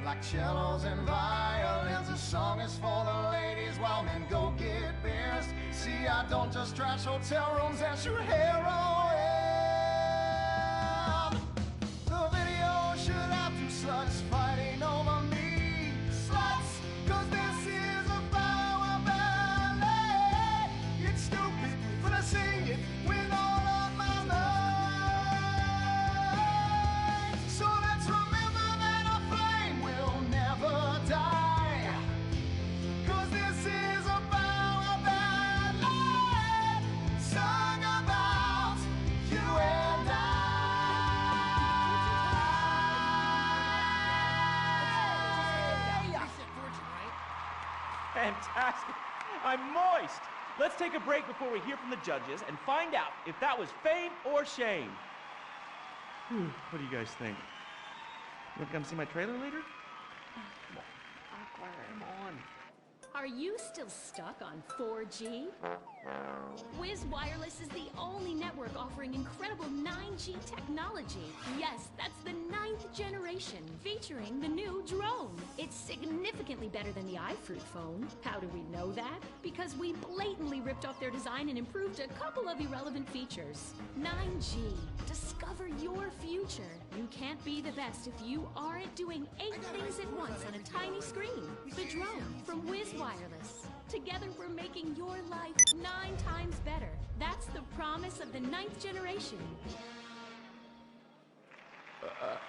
like cellos and violins. The song is for the ladies while men go get beers. See, I don't just trash hotel rooms and shoot heroin. The video should have two sluts fighting over me. Sluts, 'cause this is a power ballad. It's stupid, but I sing it with all of my might. So let's remember that a flame will never die, 'cause this is a power ballad, sung about fantastic. I'm moist. Let's take a break before we hear from the judges and find out if that was fame or shame. What do you guys think? You want to come see my trailer later? Come on. Are you still stuck on 4G? Wiz Wireless is the only network offering incredible 9G technology. Yes, that's the 9th generation, featuring the new drone. It's significantly better than the iFruit phone. How do we know that? Because we blatantly ripped off their design and improved a couple of irrelevant features. 9G. Discover your future. You can't be the best if you aren't doing 8 things at once on a tiny screen. The drone from Wiz Wireless. Together we're making your life 9 times better. That's the promise of the 9th generation.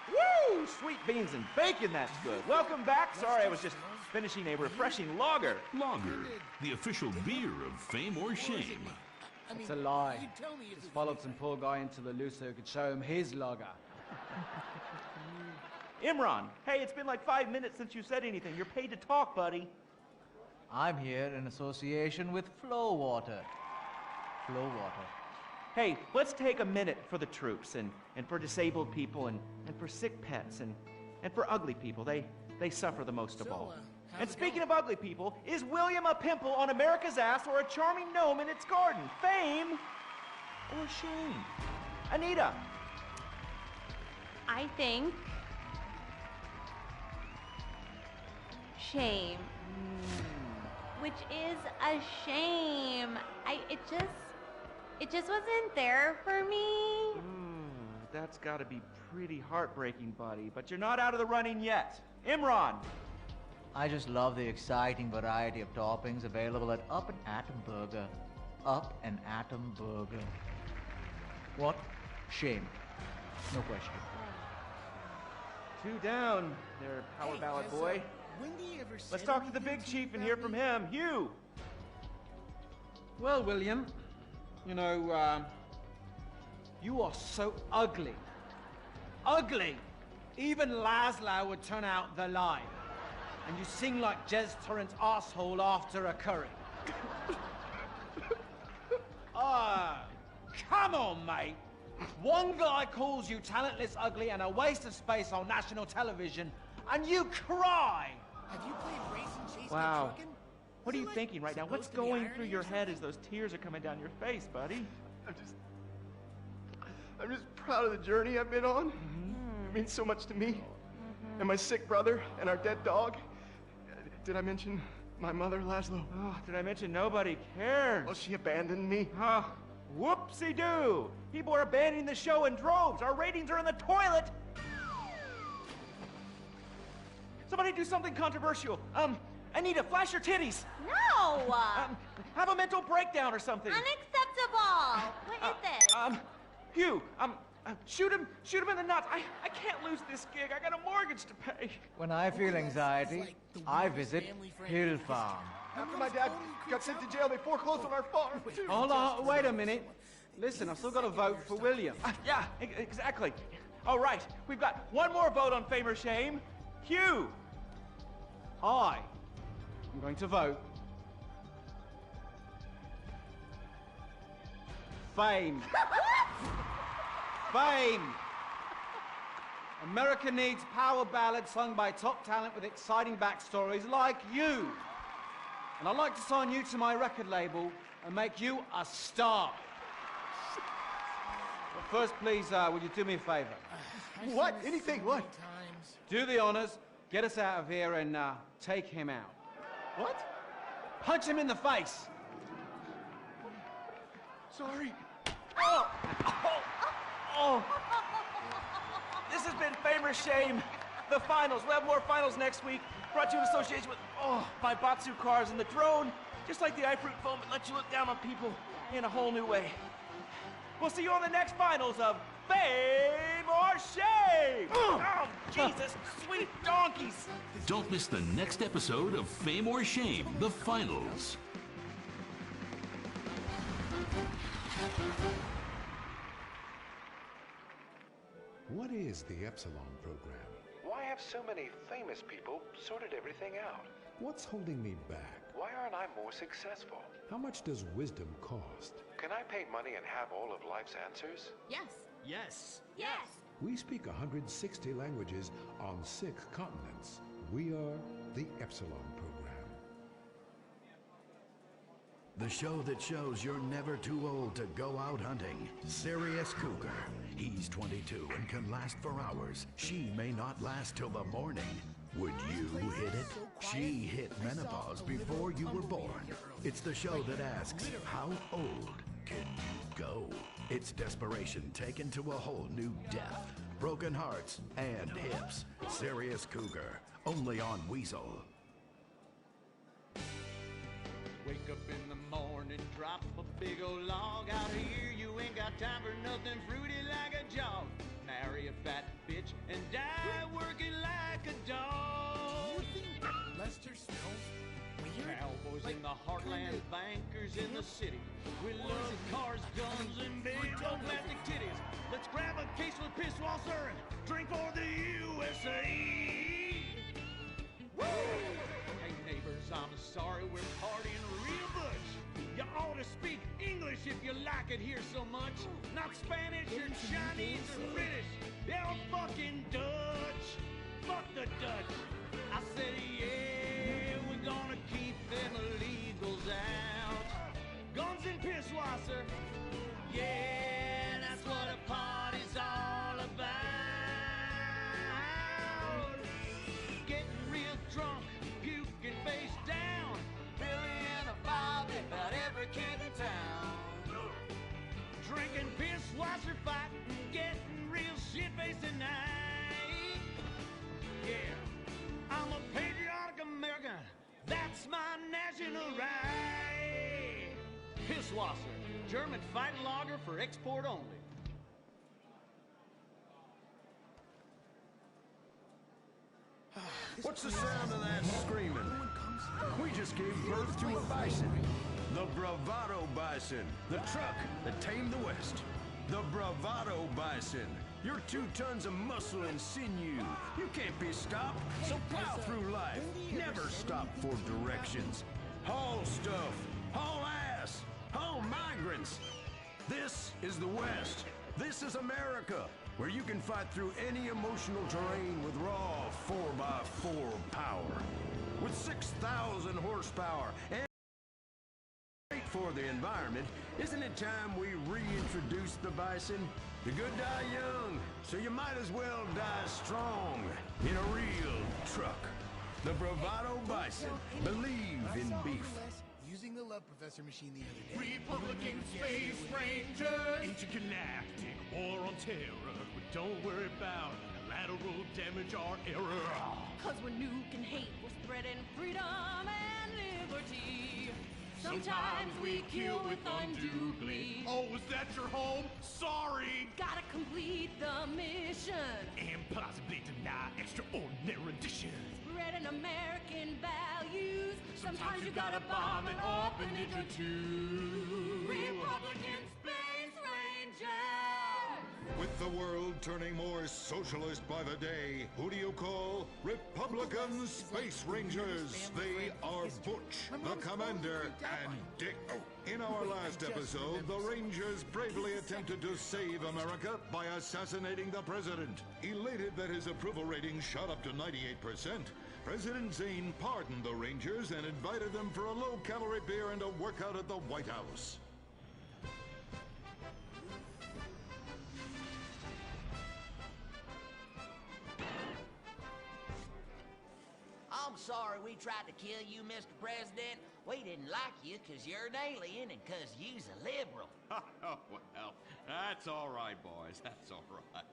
Woo! Sweet beans and bacon, that's good. Welcome back. Sorry, I was just finishing a refreshing lager. Lager, the official beer of fame or shame. It's a lie. Just followed some poor guy into the loose so he could show him his lager. Imran, hey, it's been like 5 minutes since you said anything. You're paid to talk, buddy. I'm here in association with Flow Water. Flow Water. Hey, let's take a minute for the troops and for disabled people and for sick pets and for ugly people. They suffer the most of all. And speaking of ugly people, is William a pimple on America's ass or a charming gnome in its garden? Fame or shame? Anita. I think shame. Which is a shame. It just wasn't there for me. That's gotta be pretty heartbreaking, buddy. But you're not out of the running yet. Imran. I just love the exciting variety of toppings available at Up and Atom Burger. Up and Atom Burger. What? Shame. No question. 2 down there, power ballad boy. Let's talk to the big chief and hear from him. Hugh! Well, William, you know, you are so ugly. Ugly! Even Laszlo would turn out the light. And you sing like Jez Torrance asshole after a curry. Come on, mate. One guy calls you talentless, ugly, and a waste of space on national television, and you cry! Have you played Race and Chase Wow. Truckin'? What are you thinking right now? What's going through your head as those tears are coming down your face, buddy? I'm just proud of the journey I've been on. It means so much to me. And my sick brother and our dead dog. Did I mention my mother, Laszlo? Oh, did I mention nobody cares? Oh, she abandoned me. Whoopsie-doo! People are abandoning the show in droves. Our ratings are in the toilet. Somebody do something controversial. Anita, flash your titties. No! Have a mental breakdown or something. Unacceptable! What is this? Hugh, shoot him in the nuts. I can't lose this gig. I got a mortgage to pay. When I feel anxiety, I visit Hill Farm. After my dad got sent to jail, they foreclosed on our farm. Hold on, wait a minute. Listen, I've still got to vote for William. Yeah, exactly. All right, we've got one more vote on fame or shame. Hugh. I'm going to vote fame. Fame. America needs power ballads sung by top talent with exciting backstories like you. And I'd like to sign you to my record label and make you a star. But first, please, will you do me a favor? What? Anything? What? Do the honors, get us out of here, and take him out. What? Punch him in the face. Sorry. Oh! This has been Fame or Shame, the finals. We'll have more finals next week. Brought to you in association with, by Batsu Cars and the drone. Just like the iFruit phone, it lets you look down on people in a whole new way. We'll see you on the next finals of Fame or Shame! Oh, Jesus, sweet donkeys! Don't miss the next episode of Fame or Shame, the finals. What is the Epsilon program? Why have so many famous people sorted everything out? What's holding me back? Why aren't I more successful? How much does wisdom cost? Can I pay money and have all of life's answers? Yes. Yes. Yes. We speak 160 languages on 6 continents. We are the Epsilon program. The show that shows you're never too old to go out hunting. Sirius Cougar. He's 22 and can last for hours. She may not last till the morning. Would you hit it? She hit menopause before you were born. It's the show that asks, how old can you go? It's desperation taken to a whole new depth. Broken hearts and hips. Sirius Cougar. Only on Weasel. Wake up in the morning, drop a big old log out here. You ain't got time for nothing fruity like a jog. Marry a fat bitch and die working like a dog. Do you think Lester smells weird? Cowboys in the heartland, bankers in the city. We love cars, guns, and big old plastic titties. Let's grab a case of Pisswasser and drink for the USA. Woo! Hey neighbors, I'm sorry, we're partying real butch. You ought to speak English if you like it here so much. Not Spanish or Chinese or British. They're fucking Dutch. Fuck the Dutch. I said, yeah, we're gonna keep them illegals out. Guns and Pisswasser. Yeah, that's what a party's all about. Getting real drunk, puking face down. Billy and a Bobby, about every kid in town. Drinking Pisswasser, fighting, getting real shit-faced tonight. Yeah, I'm a patriotic American. That's my national right. Pisswasser, German fighting lager for export only. What's the sound of that screaming? We just gave birth to a bison. The bravado bison. The truck that tamed the West. The bravado bison. You're 2 tons of muscle and sinew. You can't be stopped, so plow through life. Never stop for directions. Haul stuff. Haul ass. Haul migrants. This is the West. This is America, where you can fight through any emotional terrain with raw 4x4 power. With 6,000 horsepower and great for the environment, isn't it time we reintroduce the bison? The good die young, so you might as well die strong in a real truck. The bravado bison. Believe in beef. Using the Love Professor machine the other day. Republican Space Ranger! Intergalactic war on terror. But don't worry about collateral damage or error. Cause we're nuking hate, we're spreading freedom and liberty. Sometimes we kill with undue glee. Oh, is that your home? Sorry! Gotta complete the mission. And possibly deny extraordinary additions. Spreading American values. Sometimes you gotta bomb an orphanage or two. Republican Space Rangers! With the world turning more socialist by the day, who do you call Republican Space Rangers? They are Butch, the Commander, and Dick. In our last episode, the Rangers bravely attempted to save America by assassinating the president. Elated that his approval rating shot up to 98%, President Zane pardoned the Rangers and invited them for a low-calorie beer and a workout at the White House. I'm sorry we tried to kill you, Mr. President. We didn't like you because you're an alien and because you's a liberal. Oh, well, that's all right, boys. That's all right.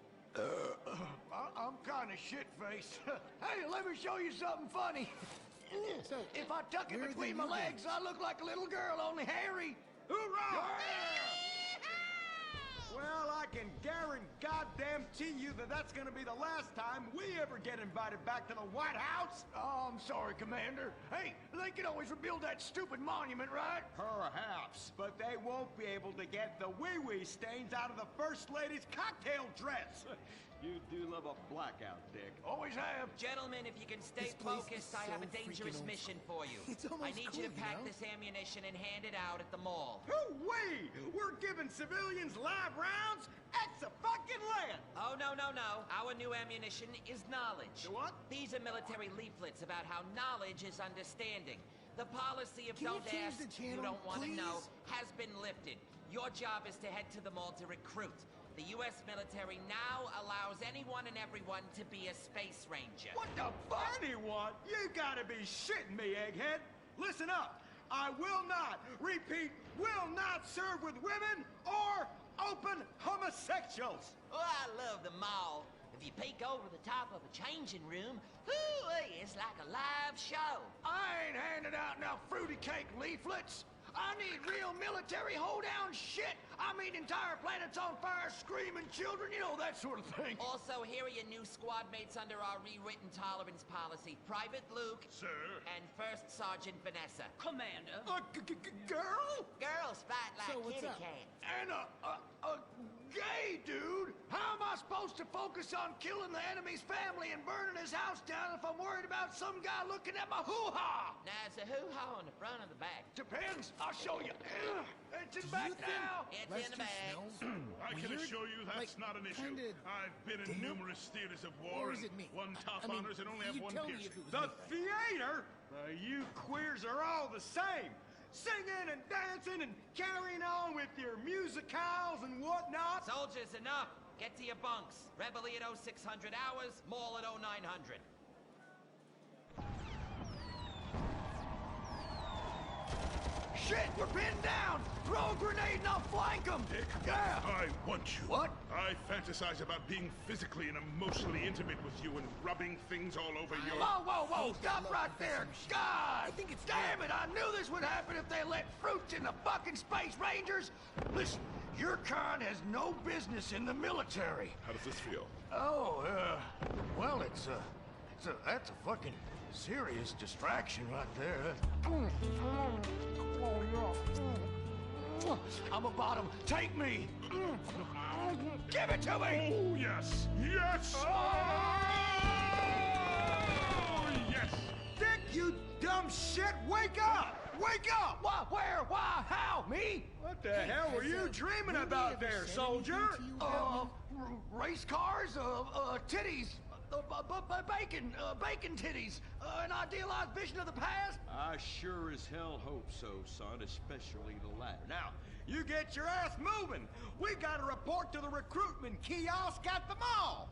I'm kind of shit-faced. Hey, let me show you something funny. If I tuck it between my legs, I look like a little girl, only hairy. Hoorah! Well, I can guarantee you that that's gonna be the last time we ever get invited back to the White House. Oh, I'm sorry, Commander. Hey, they can always rebuild that stupid monument, right? Perhaps, but they won't be able to get the wee-wee stains out of the First Lady's cocktail dress. You do love a blackout, Dick. Always have. Gentlemen, if you can stay This place focused, is I have so a dangerous freaking old mission for you. It's almost I need cool, you to pack you know? this ammunition and hand it out at the mall. Hoo-wee! We're giving civilians live rounds? Ex-a-fucking-land! Oh, no. Our new ammunition is knowledge. What? These are military leaflets about how knowledge is understanding. The policy of Can you don't change ask, the channel, you don't want to please? know, has been lifted. Your job is to head to the mall to recruit. The U.S. military now allows anyone and everyone to be a space ranger. What the fuck? Anyone? You gotta be shitting me, egghead. Listen up. I will not, repeat, will not serve with women or open homosexuals. Oh, I love the mall. If you peek over the top of a changing room, it's like a live show. I ain't handing out no fruity cake leaflets. I need real military hold-down shit. I mean entire planets on fire, screaming children, you know, that sort of thing. Also, here are your new squad mates under our rewritten tolerance policy. Private Luke. Sir. And First Sergeant Vanessa. Commander. Girl? Girls fight like So, what's kitty up? cats. And a gay dude? How am I supposed to focus on killing the enemy's family and burning his house down if I'm worried about some guy looking at my hoo-ha? Now, is the hoo-ha on the front or the back? Depends. I'll show you. It's in the back now. It's in the bag. I can weird? assure you that's Like, not an issue. kinda I've been in damp? numerous theaters of Or war is and it me? won top I mean, honors and only have you one tell me piercing. if it was The me. theater? You queers are all the same. Singing and dancing and carrying on with your musicals and whatnot. Soldiers, enough. Get to your bunks. Reveille at 0600 hours, mall at 0900. Shit, we're pinned down! Throw a grenade and I'll flank them! Dick, Yeah! I want you. What? I fantasize about being physically and emotionally intimate with you and rubbing things all over your... Whoa! Stop right there! God! Damn it! I knew this would happen if they let fruits in the fucking Space Rangers! Listen, your kind has no business in the military. How does this feel? Oh, well, that's a fucking serious distraction right there. I'm a bottom. Take me. Give it to me. Oh, yes. Yes. Oh, yes. Dick, you dumb shit, wake up! Wake up! Why, where, why, how, me? What the hell were you dreaming about there, soldier? Race cars, titties, bacon titties, an idealized vision of the past. I sure as hell hope so, son, especially the latter. Now, you get your ass moving. We got to report to the recruitment kiosk at the mall.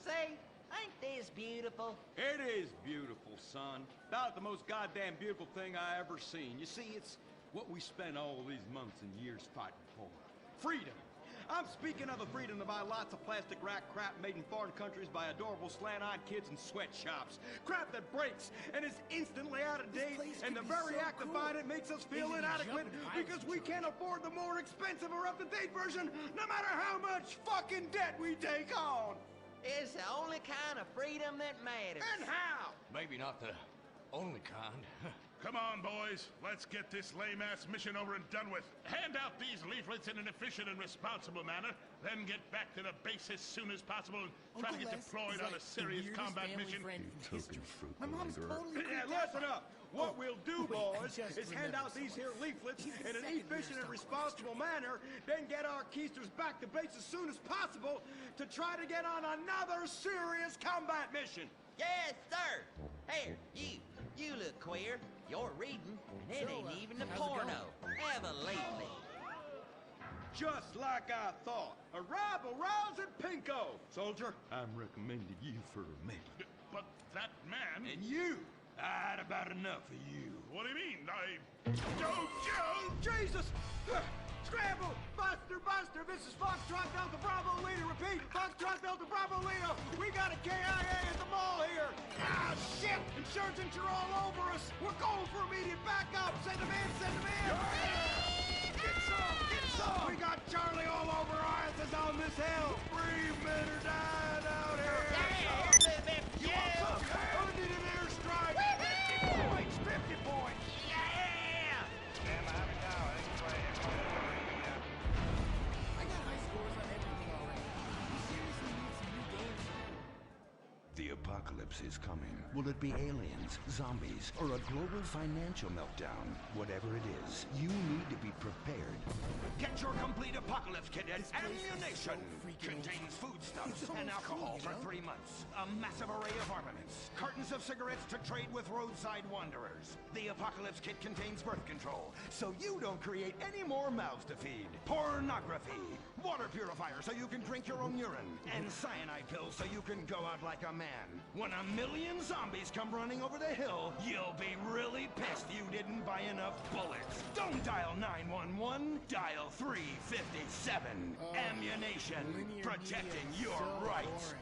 Say, ain't this beautiful? It is beautiful, son. About the most goddamn beautiful thing I ever seen. You see, it's what we spent all these months and years fighting for. Freedom. I'm speaking of the freedom to buy lots of plastic rack crap made in foreign countries by adorable slant-eyed kids in sweatshops. Crap that breaks and is instantly out of date, and the very act of buying it makes us feel inadequate because we can't afford the more expensive or up-to-date version, no matter how much fucking debt we take on. It's the only kind of freedom that matters. And how? Maybe not the only kind. Come on, boys. Let's get this lame-ass mission over and done with. Hand out these leaflets in an efficient and responsible manner, then get back to the base as soon as possible and try to get deployed on a serious combat mission. My mom's totally Yeah, listen up. What we'll do, boys, is hand out these here leaflets in an efficient and responsible manner, then get our keisters back to base as soon as possible to try to get on another serious combat mission. Yes, sir. Here, you look queer. You're reading, and it ain't even a porno. Ever lately. Just like I thought. Arrival rounds at Pinko. Soldier, I'm recommending you for a man. But that man... And you! I had about enough of you. What do you mean? Oh, Joe! Jesus! Scramble! Buster, Buster! This is Foxtrot Delta Bravo Leader. Repeat, Foxtrot Delta Bravo Leader. We got a KIA at the mall here. Ah, shit! Insurgents are all over us. We're going for immediate backup. Send them in, send them in. Get some, get some. We got Charlie all over our asses on this hill. 3 men are dying out here. You want some? I need an airstrike. 50 points, 50 points. Yeah! Damn, I have it now. I got high scores on everything already. You seriously need some new games? The apocalypse is coming. Will it be aliens, zombies, or a global financial meltdown? Whatever it is, you need to be prepared. Get your complete apocalypse kit and ammunition. Contains foodstuffs and alcohol for 3 months. A massive array of armaments. Cartons of cigarettes to trade with roadside wanderers. The apocalypse kit contains birth control, so you don't create any more mouths to feed. Pornography. Water purifier so you can drink your own urine. And cyanide pills so you can go out like a man. When 1 million zombies come running over the hill, you'll be really pissed you didn't buy enough bullets. Don't dial 911, dial 357. Ammunition, protecting your rights.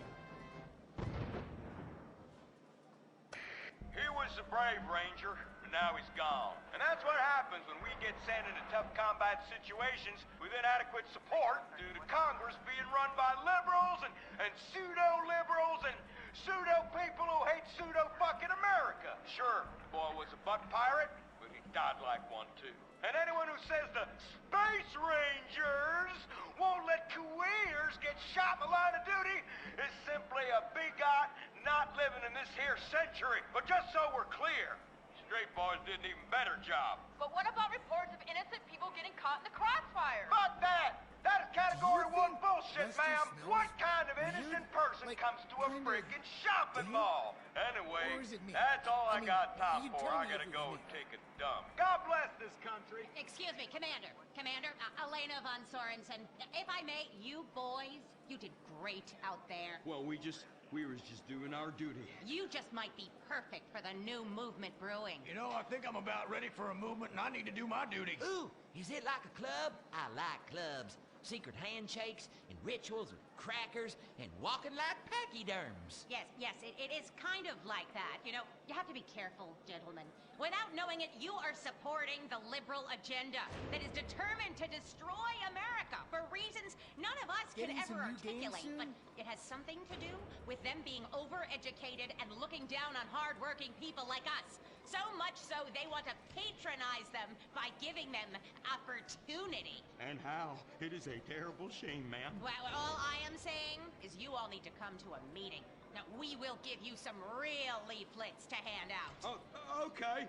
He was the brave ranger, but now he's gone. And that's what happens when we get sent into tough combat situations with inadequate support due to Congress being run by liberals and pseudo-liberals and pseudo-people who hate pseudo-fucking America. Sure, the boy was a buck pirate, but he died like one too. And anyone who says the Space Rangers won't let Kuwaiters get shot in the line of duty is simply a bigot not living in this here century. But just so we're clear, straight boys did an even better job. But what about reports of innocent people getting caught in the crossfire? Fuck that! That is category 1 bullshit, ma'am. What kind of innocent person comes to a freaking shopping mall? Anyway, that's all I got time for. I gotta go and take a dump. God bless this country. Excuse me, Commander. Commander, Elena von Sorensen. If I may, you boys, you did great out there. Well, we was just doing our duty. You just might be perfect for the new movement brewing. You know, I think I'm about ready for a movement and I need to do my duty. Ooh, is it like a club? I like clubs. Secret handshakes and rituals and crackers and walking like pachyderms. Yes, it is kind of like that. You know, you have to be careful, gentlemen. Without knowing it, you are supporting the liberal agenda that is determined to destroy America for reasons none of us could ever articulate. But it has something to do with them being overeducated and looking down on hard-working people like us. So much so they want to patronize them by giving them opportunity. And how? It is a terrible shame, ma'am. Well, all I am saying is you all need to come to a meeting. Now, we will give you some real leaflets to hand out. Oh, okay.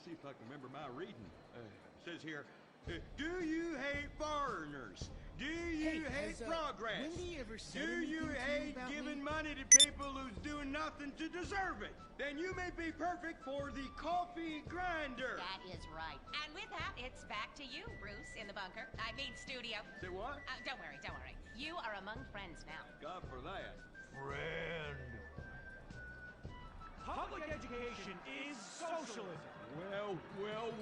See if I can remember my reading. Says here, do you hate foreigners? Do you hate progress? Do you hate giving money to people who's doing nothing to deserve it? Then you may be perfect for the coffee grinder. That is right. And with that, it's back to you, Bruce, in the bunker. I mean, studio. Say what? Don't worry. You are among friends now. God for that. Friend. Public education is socialism.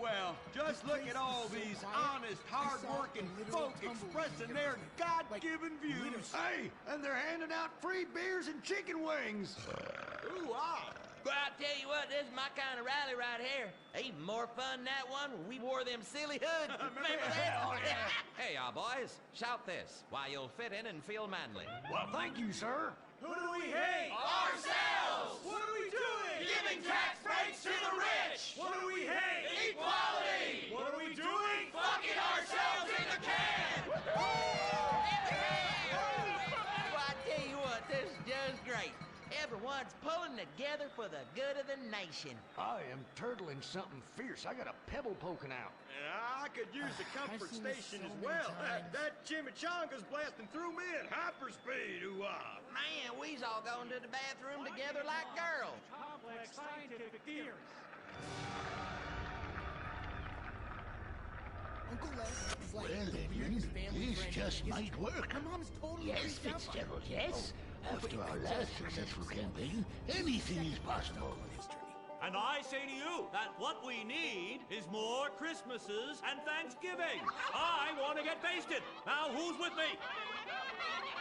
Well. Just look at all these honest, hard-working folk expressing their God-given views. Hey, and they're handing out free beers and chicken wings. Ooh-ah. But I tell you what, this is my kind of rally right here. Even more fun than that one when we wore them silly hoods. Remember that? Oh, yeah. Hey, y'all boys, shout this while you'll fit in and feel manly. Well, thank you, sir. Who do we hate? Ourselves! What are we doing? Giving tax breaks to the rich! What do we hate? Equality! What are we doing? Fucking ourselves in the can! Well, I tell you what, this is just great. Everyone's pulling together for the good of the nation. I am turtling something fierce. I got a pebble poking out. I could use the comfort station as well. That chimichanga's blasting through me at hyperspeed. Ooh-ah. Man, we's all going to the bathroom together like girls. Complex scientific theories. Uncle Les is like Well, the weirdest family this friend. just might work. My mom's totally Yes, freaked out by it. Fitzgerald, yes. After our last successful campaign, anything is possible. I And I say to you that what we need is more Christmases and Thanksgiving. I want to get basted. Now, who's with me?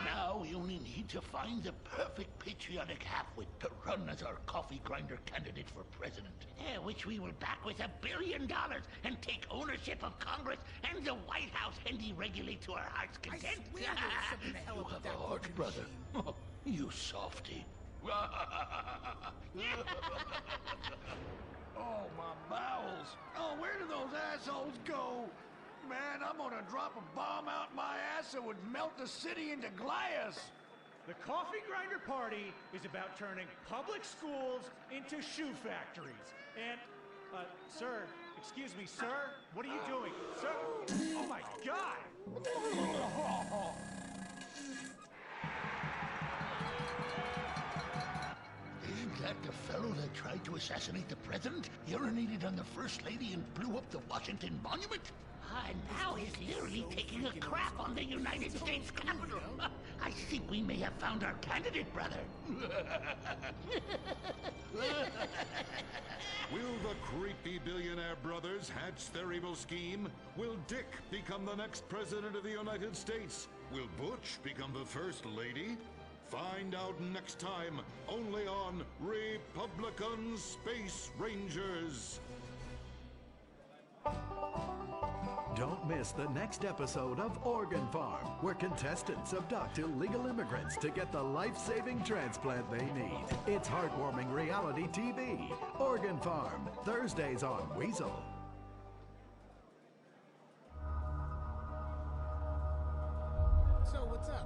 Now we only need to find the perfect patriotic halfwit to run as our coffee grinder candidate for president. Which we will back with $1 billion and take ownership of Congress and the White House and deregulate to our heart's content. I swear there's something to hell You with have that a heart, fucking brother. machine. You softy. Oh, my bowels. Oh, where do those assholes go? Man, I'm gonna drop a bomb out my ass that would melt the city into glass. The Coffee Grinder Party is about turning public schools into shoe factories. And, sir, excuse me, sir, what are you doing? Sir, oh my God! Isn't that the fellow that tried to assassinate the president, urinated on the First Lady, and blew up the Washington Monument? And now he's literally taking a crap on the United States Capitol. I think we may have found our candidate, brother. Will the creepy billionaire brothers hatch their evil scheme? Will Dick become the next president of the United States? Will Butch become the first lady? Find out next time, only on Republican Space Rangers. Don't miss the next episode of Organ Farm, where contestants abduct illegal immigrants to get the life-saving transplant they need. It's heartwarming reality TV. Organ Farm, Thursdays on Weasel. So, what's up?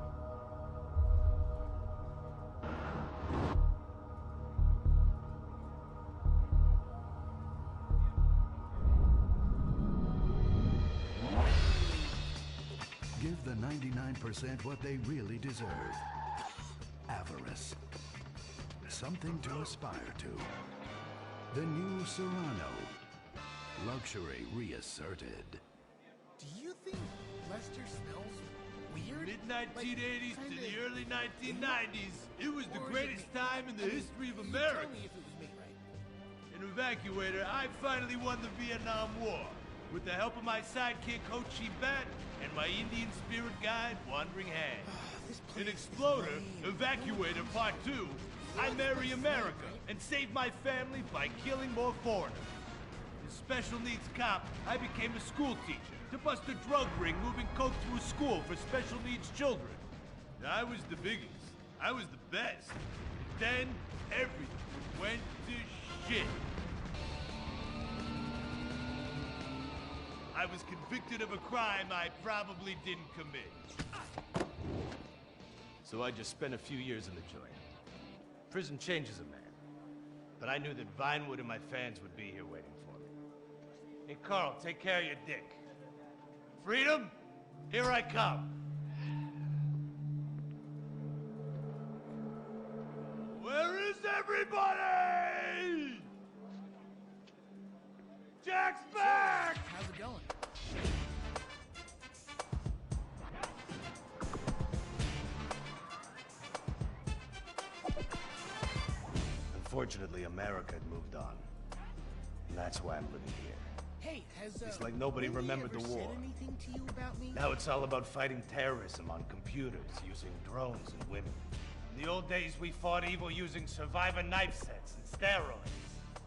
Give the 99% what they really deserve. Avarice. Something to aspire to. The new Serrano. Luxury reasserted. Do you think Lester smells weird? Mid-1980s to the early 1990s, it was the Or is greatest it me? time in the history of You America. Tell me if it was me, right? An evacuator, I finally won the Vietnam War. With the help of my sidekick, Ho Chi Bat, and my Indian spirit guide, Wandering Hand. An exploder, evacuator part 2, I marry America and save my family by killing more foreigners. As special needs cop, I became a school teacher to bust a drug ring moving coke through a school for special needs children. I was the biggest. I was the best. Then everything went to shit. I was convicted of a crime I probably didn't commit. So I just spent a few years in the joint. Prison changes a man. But I knew that Vinewood and my fans would be here waiting for me. Hey, Carl, take care of your dick. Freedom, here I come. Where is everybody? Jack's back! How's it going? Unfortunately, America had moved on. And that's why I'm living here. Hey, has It's like nobody Wendy remembered ever the war. said anything to you about me? Now it's all about fighting terrorism on computers, using drones and women. In the old days, we fought evil using survivor knife sets and steroids.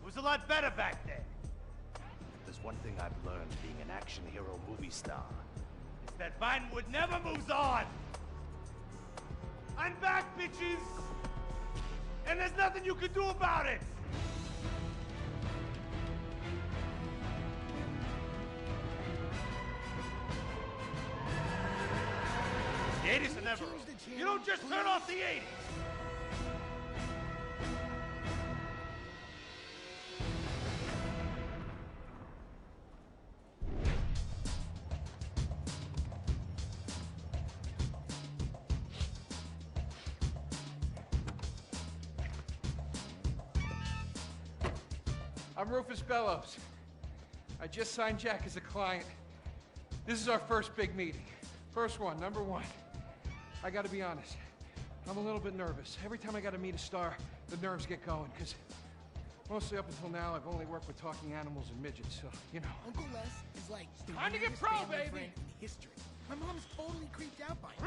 It was a lot better back then. There's one thing I've learned being an action hero movie star. It's that Vinewood never moves on! I'm back, bitches! And there's nothing you can do about it! The 80s are never over. You don't just turn off the 80s! I'm Rufus Bellows. I just signed Jack as a client. This is our first big meeting. First one, number one. I gotta be honest, I'm a little bit nervous. Every time I gotta meet a star, the nerves get going, because Mostly up until now, I've only worked with talking animals and midgets, so, you know. Uncle Les is like the Time to get weirdest pro, family baby! friend in history. My mom's totally creeped out by him.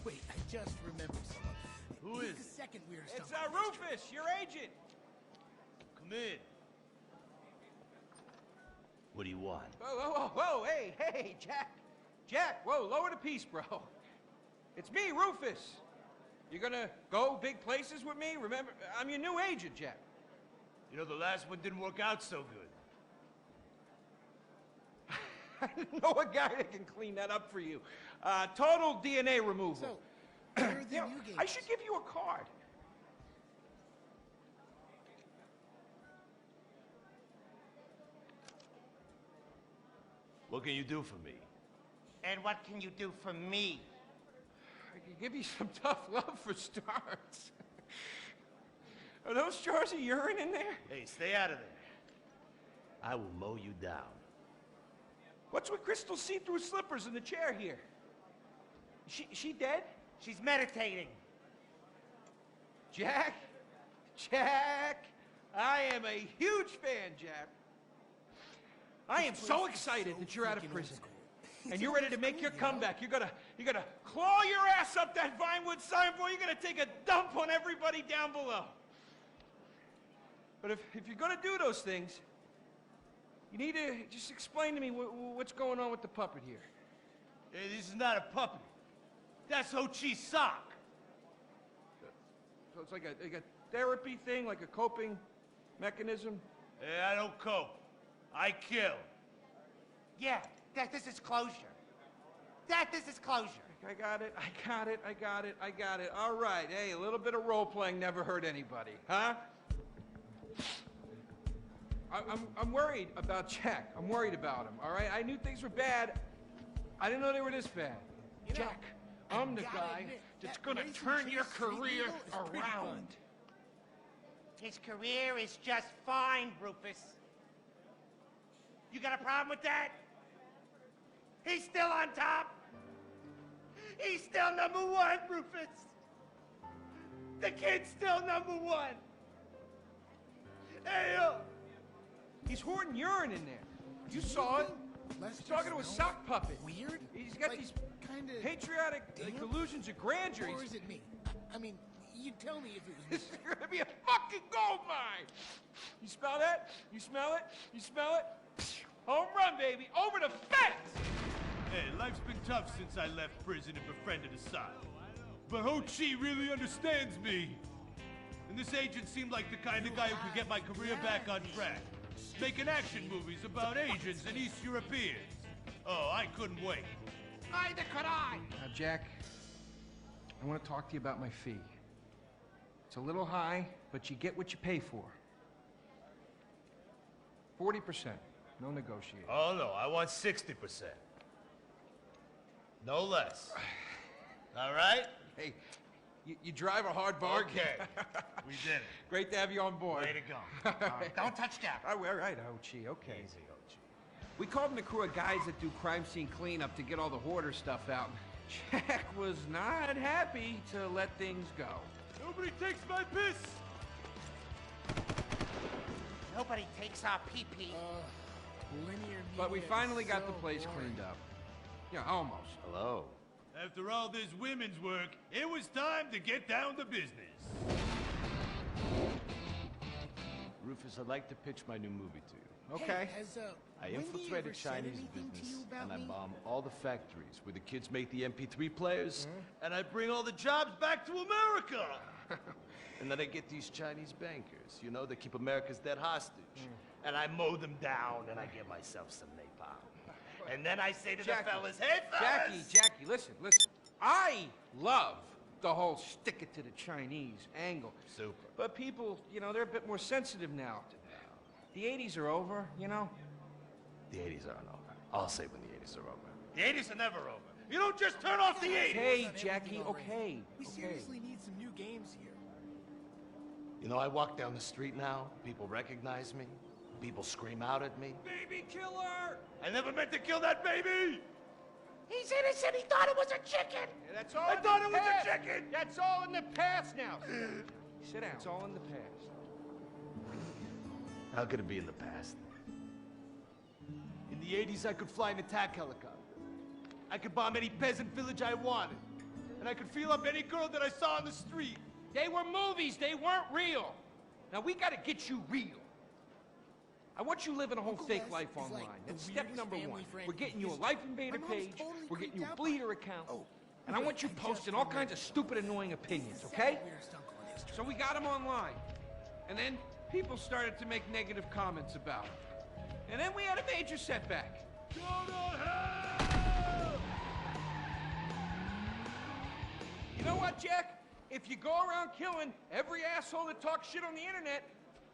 Wait, I just remembered someone. Who He's is the it? second weirdest It's uncle in history. Rufus, your agent. Come in. What do you want? Whoa, hey, Jack. Jack, whoa, lower the piece, bro. It's me, Rufus. You gonna go big places with me? Remember, I'm your new agent, Jack. You know, the last one didn't work out so good. I know a guy that can clean that up for you. Total DNA removal. So, where are the You know, new games? I should give you a card. What can you do for me? And what can you do for me? I can give you some tough love for starts. Are those jars of urine in there? Hey, stay out of there. I will mow you down. What's with Crystal's see-through slippers in the chair here? She dead? She's meditating. Jack? Jack! I am a huge fan, Jack. I am so excited that you're out of prison. And you're ready to make your comeback. You're gonna claw your ass up that Vinewood signboard. You're gonna take a dump on everybody down below. But if you're gonna do those things, you need to just explain to me what's going on with the puppet here. Hey, this is not a puppet. That's Ho Chi's sock. So it's like a therapy thing, like a coping mechanism? Hey, I don't cope. I kill. Yeah, this is closure. This is closure. I got it. All right, hey, a little bit of role-playing never hurt anybody, huh? I'm worried about Jack. I'm worried about him, all right? I knew things were bad. I didn't know they were this bad. You know, Jack, I'm the guy that's gonna turn your career around. His career is just fine, Rufus. You got a problem with that? He's still on top. He's still #1, Rufus. The kid's still #1. Hey, yo. He's hoarding urine in there. You saw it. He's talking to a sock puppet. Weird? He's got Like, these kinda patriotic delusions of grandeur. Or is it me? I mean, you tell me if it was me. This is gonna be a fucking gold mine. You smell that? You smell it? You smell it? Home run, baby. Over the fence. Hey, life's been tough since I left prison and befriended Assad. But Ho Chi really understands me. And this agent seemed like the kind of guy who could get my career back on track. Making action movies about Asians and East Europeans. Oh, I couldn't wait. Neither could I. Now, Jack, I want to talk to you about my fee. It's a little high, but you get what you pay for. 40%. No negotiation. Oh, no, I want 60%. No less. All right? Hey, you drive a hard bargain. Okay. We did it. Great to have you on board. Way to go. Don't touch Jack. All right, Ho-Chi, okay. Easy, Ho Chi. We called in a crew of guys that do crime scene cleanup to get all the hoarder stuff out. Jack was not happy to let things go. Nobody takes my piss! Nobody takes our pee-pee. Linear But we media finally is got so the place boring. cleaned up. Yeah, almost. Hello. After all this women's work, it was time to get down to business. Rufus, I'd like to pitch my new movie to you. Okay. Hey, has, I Wendy infiltrated ever said Chinese anything to business, you about and I me? bomb all the factories where the kids make the MP3 players, And I bring all the jobs back to America! and then I get these Chinese bankers, you know, that keep America's debt hostage. And I mow them down, and I give myself some napalm. And then I say to Jackie, the fellas, hey fellas! Jackie, listen. I love the whole stick it to the Chinese angle. Super. But people, you know, they're a bit more sensitive now. The 80s are over, you know? The 80s aren't over. I'll say when the 80s are over. The 80s are never over. You don't just turn off the 80s! Hey, Jackie, okay. We seriously need some new games here. You know, I walk down the street now, people recognize me, people scream out at me. Baby killer! I never meant to kill that baby! He's innocent. He thought it was a chicken. Yeah, that's all I in thought the it was a past. chicken! That's all in the past now. Sit down. It's all in the past. How could it be in the past? In the 80s, I could fly an attack helicopter. I could bomb any peasant village I wanted. And I could feel up any girl that I saw on the street. They were movies, they weren't real. Now we gotta get you real. I want you living a whole fake life online. That's step number one. We're getting you a Life Invader page, we're getting you a Bleeder account, and I want you posting all kinds of stupid, annoying opinions, okay? So we got them online. And then people started to make negative comments about it. And then we had a major setback. Go to hell! You know what, Jack? If you go around killing every asshole that talks shit on the internet,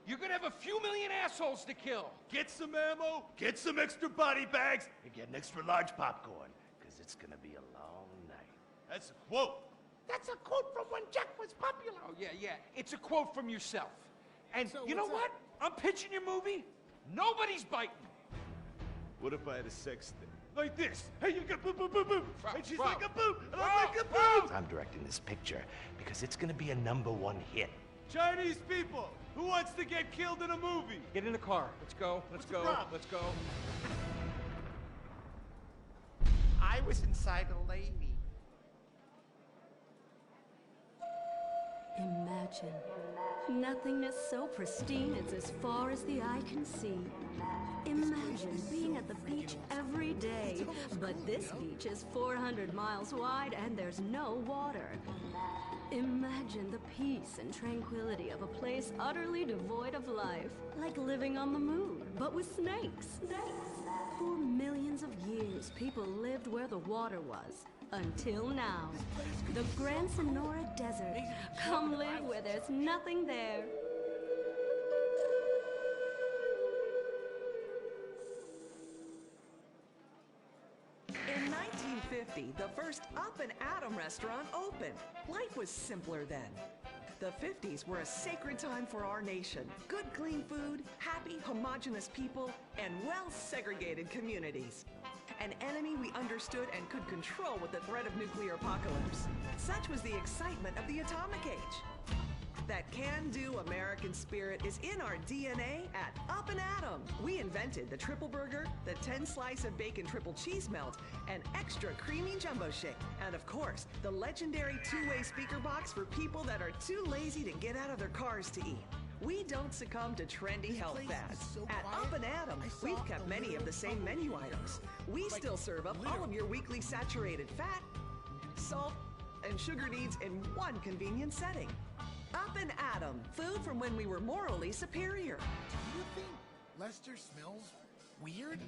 you're gonna have a few million assholes to kill. Get some ammo, get some extra body bags, And get an extra large popcorn, because it's gonna be a long night. That's a quote. That's a quote from when Jack was popular. Oh, yeah. It's a quote from yourself. And So you know what's what? up? I'm pitching your movie. Nobody's biting. What if I had a sex thing? Like this. Hey, you got boop, boop, boop, boop. And she's Bro. like a boop, and I'm like a Bro. boop. I'm directing this picture because it's gonna be a #1 hit. Chinese people, who wants to get killed in a movie? Get in the car. Let's go. Let's What's the go. problem? Let's go. I was inside a lady. Imagine nothingness so pristine it's as far as the eye can see. Imagine being at the beach every day, but this beach is 400 miles wide and there's no water. Imagine the peace and tranquility of a place utterly devoid of life, like living on the moon, but with snakes. For millions of years, people lived where the water was. Until now. The Grand Sonora Desert. Come live where there's nothing there. In 1950, the first Up and Atom restaurant opened. Life was simpler then. The 50s were a sacred time for our nation. Good, clean food, happy, homogenous people, and well-segregated communities. An enemy we understood and could control with the threat of nuclear apocalypse. Such was the excitement of the atomic age. That can-do American spirit is in our DNA at Up and Atom. We invented the triple burger, the 10-slice of bacon triple cheese melt, and extra creamy jumbo shake. And of course, the legendary two-way speaker box for people that are too lazy to get out of their cars to eat. We don't succumb to trendy health fads. At Up and Atom, we've kept many of the same menu items. We still serve up all of your weekly saturated fat, salt, and sugar needs in one convenient setting. Up and Atom, food from when we were morally superior. Do you think Lester smells weird?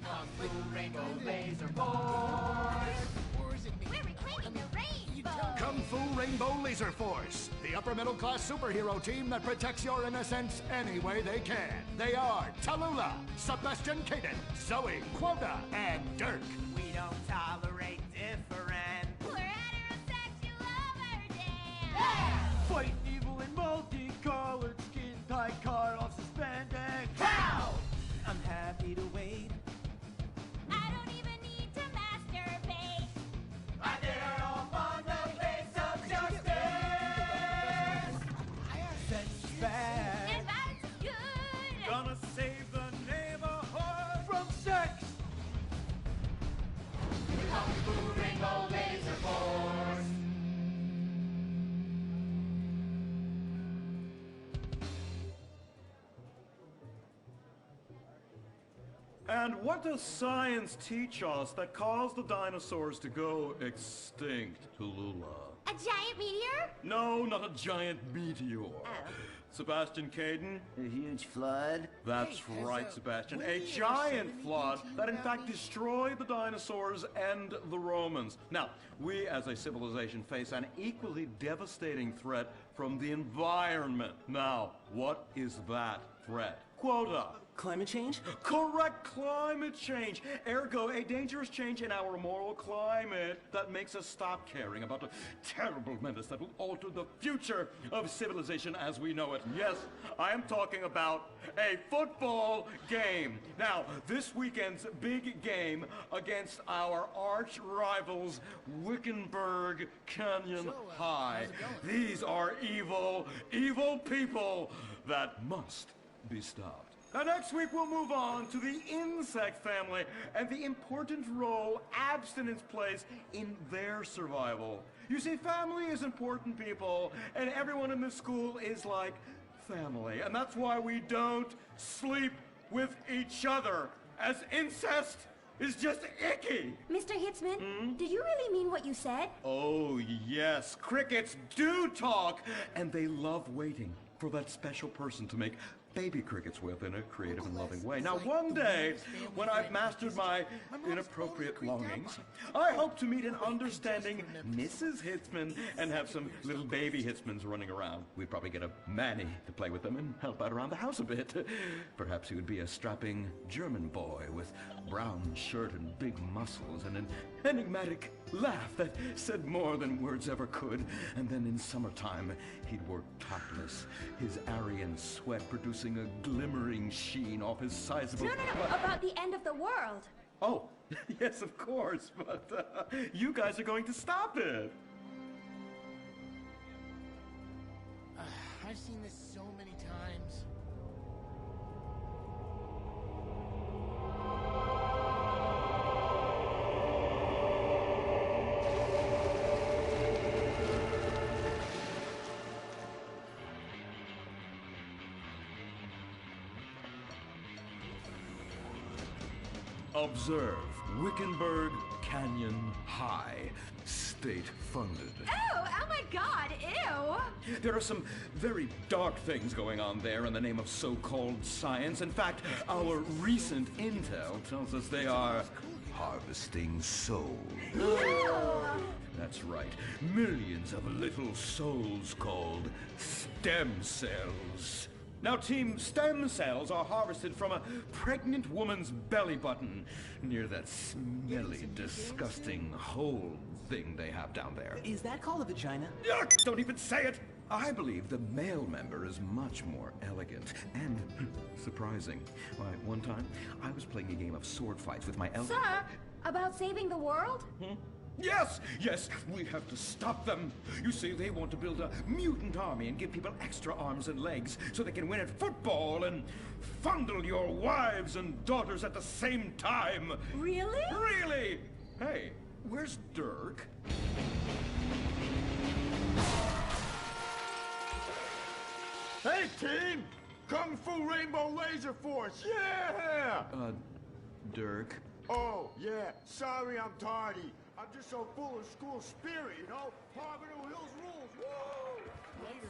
Rainbow Laser Force. Or is it me? We're reclaiming the rainbow. Kung Fu Rainbow Laser Force, the upper middle class superhero team that protects your innocence any way they can. They are Tallulah, Sebastian Caden, Zoe, Quota, and Dirk. We don't tolerate different. We're heterosexual overdance. Fighting evil in multicolored skin tight car off suspended. Cow! I'm happy to wait. I don't even need to masturbate. I did it all on the face of justice. Sense bad. And violence is good. Gonna save the neighborhood From sex. Kung Fu Rainbow Laser Force. And what does science teach us that caused the dinosaurs to go extinct, Tallulah? A giant meteor? No, not a giant meteor. Sebastian Caden? A huge flood. That's Hey, right, has, Sebastian. A Wendy ever giant said flood anything to you that in about fact this? destroyed the dinosaurs and the Romans. Now, we as a civilization face an equally devastating threat from the environment. Now, what is that threat? Quota. Climate change? Correct, climate change. Ergo, a dangerous change in our moral climate that makes us stop caring about a terrible menace that will alter the future of civilization as we know it. Yes, I am talking about a football game. Now, this weekend's big game against our arch rivals, Wickenburg Canyon High. These are evil, evil people that must be stopped. Now, next week, we'll move on to the insect family and the important role abstinence plays in their survival. You see, family is important, people, and everyone in this school is like family. And that's why we don't sleep with each other, as incest is just icky. Mr. Hitzman, did you really mean what you said? Oh, yes. Crickets do talk, and they love waiting for that special person to make baby crickets with in a creative and loving way. Now, one day, when I've mastered my inappropriate longings, I hope to meet an understanding Mrs. Hitzman and have some little baby Hitzmans running around. We'd probably get a Manny to play with them and help out around the house a bit. Perhaps he would be a strapping German boy with brown shirt and big muscles and an enigmatic laugh that said more than words ever could. And then in summertime, he'd work topless, his Aryan sweat producing a glimmering sheen off his sizable... No, about the end of the world. Oh, yes, of course, but you guys are going to stop it. I've seen this so many times. Observe Wickenburg Canyon High, state-funded. Oh my God, ew! There are some very dark things going on there in the name of so-called science. In fact, our recent intel tells us they are harvesting souls. That's right. Millions of little souls called stem cells. Now, Team Stem Cells are harvested from a pregnant woman's belly button near that smelly, disgusting hole thing they have down there. Is that called a vagina? Yuck! Don't even say it! I believe the male member is much more elegant and surprising. Why, one time, I was playing a game of sword fights with my elder... Sir, about saving the world? Yes, we have to stop them. You see, they want to build a mutant army and give people extra arms and legs so they can win at football and fondle your wives and daughters at the same time. Really? Really? Hey, where's Dirk? Hey, team! Kung Fu Rainbow Laser Force, yeah! Dirk? Oh, yeah, sorry I'm tardy. I'm just so full of school spirit, you know? Harvard Hills rules, woo! Later.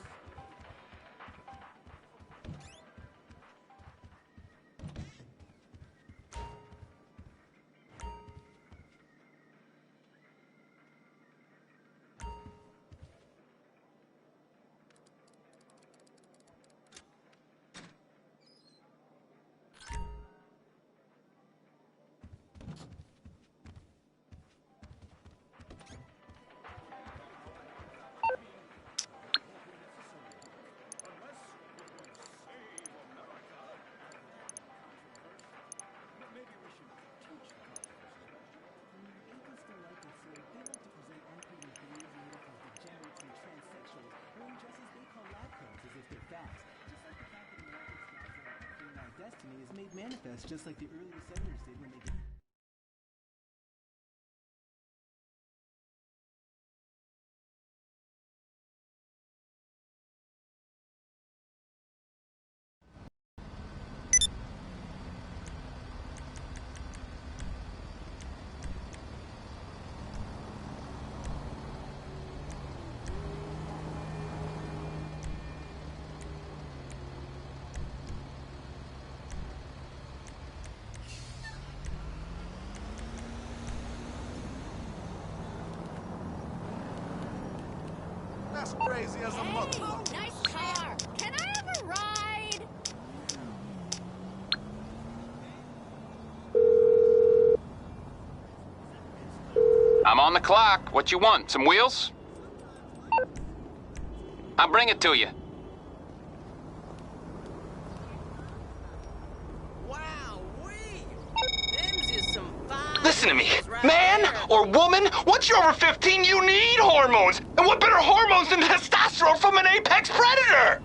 Destiny is made manifest just like the earliest settlers did when they did. That's crazy as a motherfucker. Nice car. Can I have a ride? I'm on the clock. What you want? Some wheels? I'll bring it to you. Listen to me. Man or woman, once you're over 15, you need hormones. And what better hormones than testosterone from an apex predator?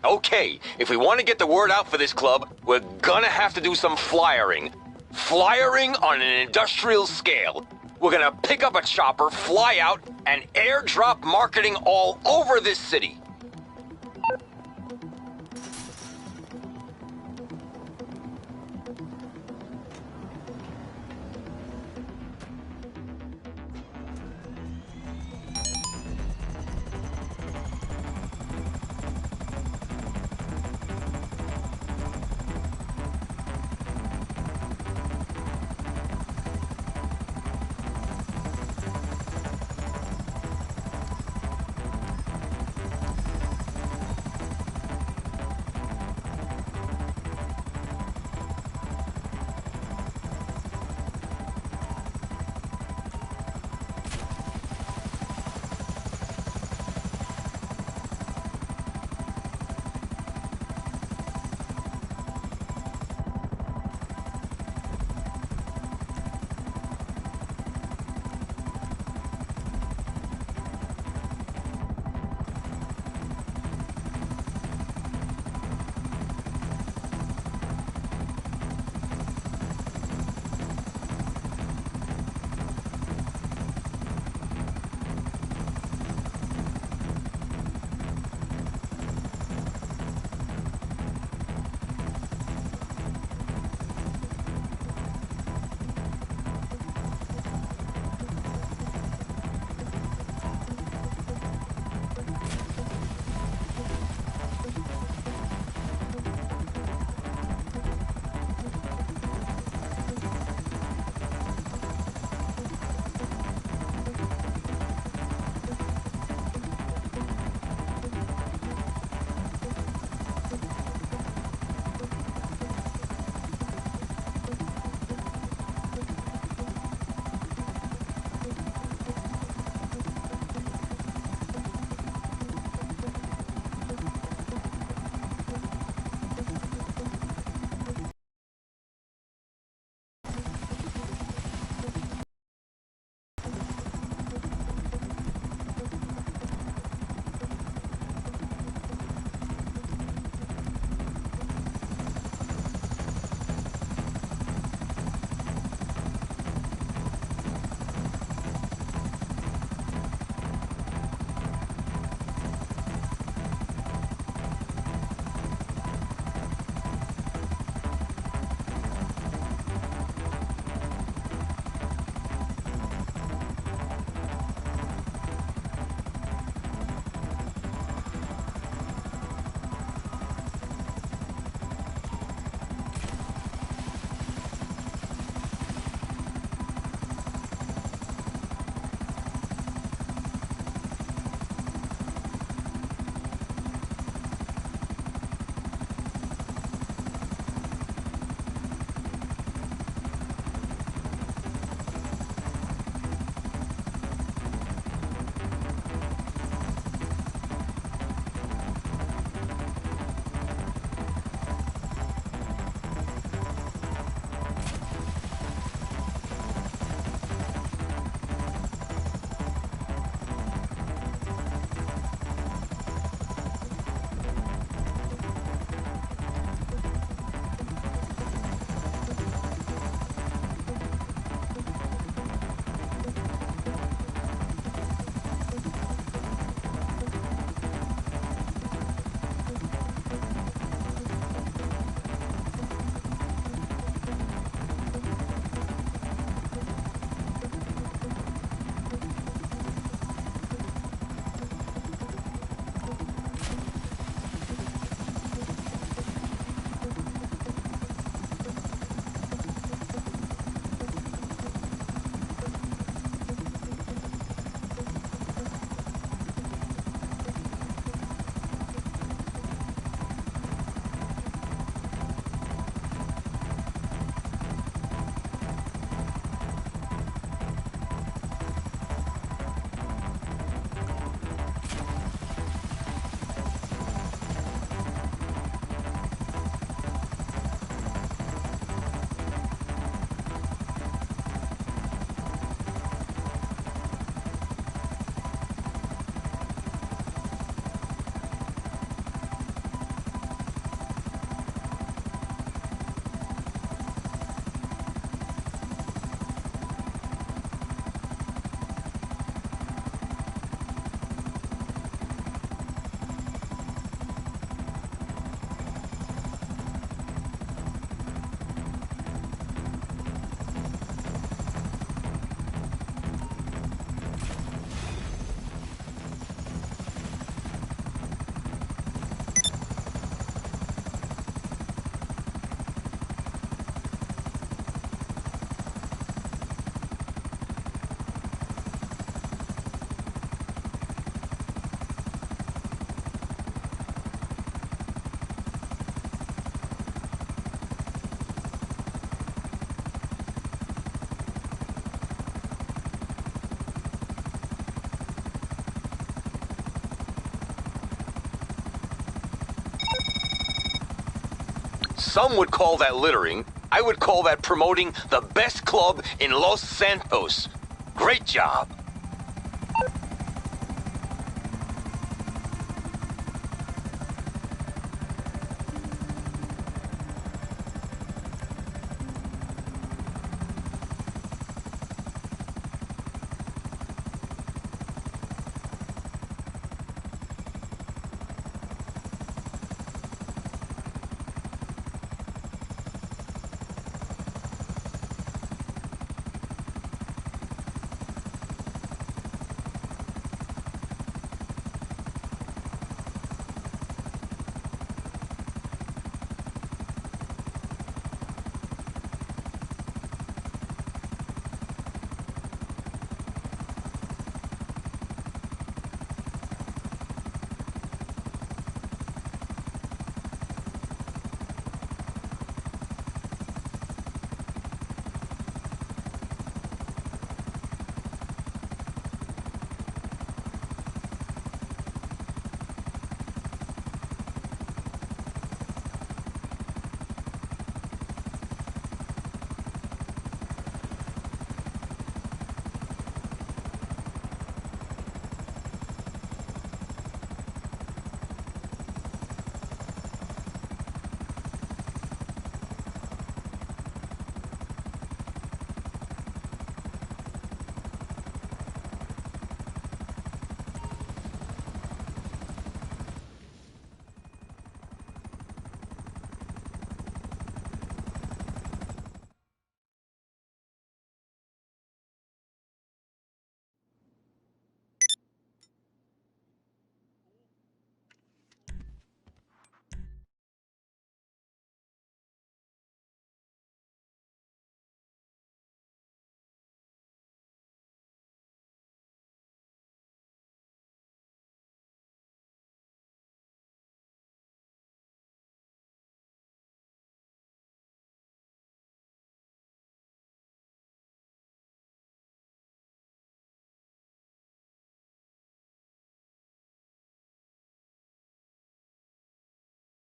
Okay, if we want to get the word out for this club, we're gonna have to do some flyering. Flyering on an industrial scale. We're gonna pick up a chopper, fly out, and airdrop marketing all over this city. some would call that littering. I would call that promoting the best club in Los Santos. Great job.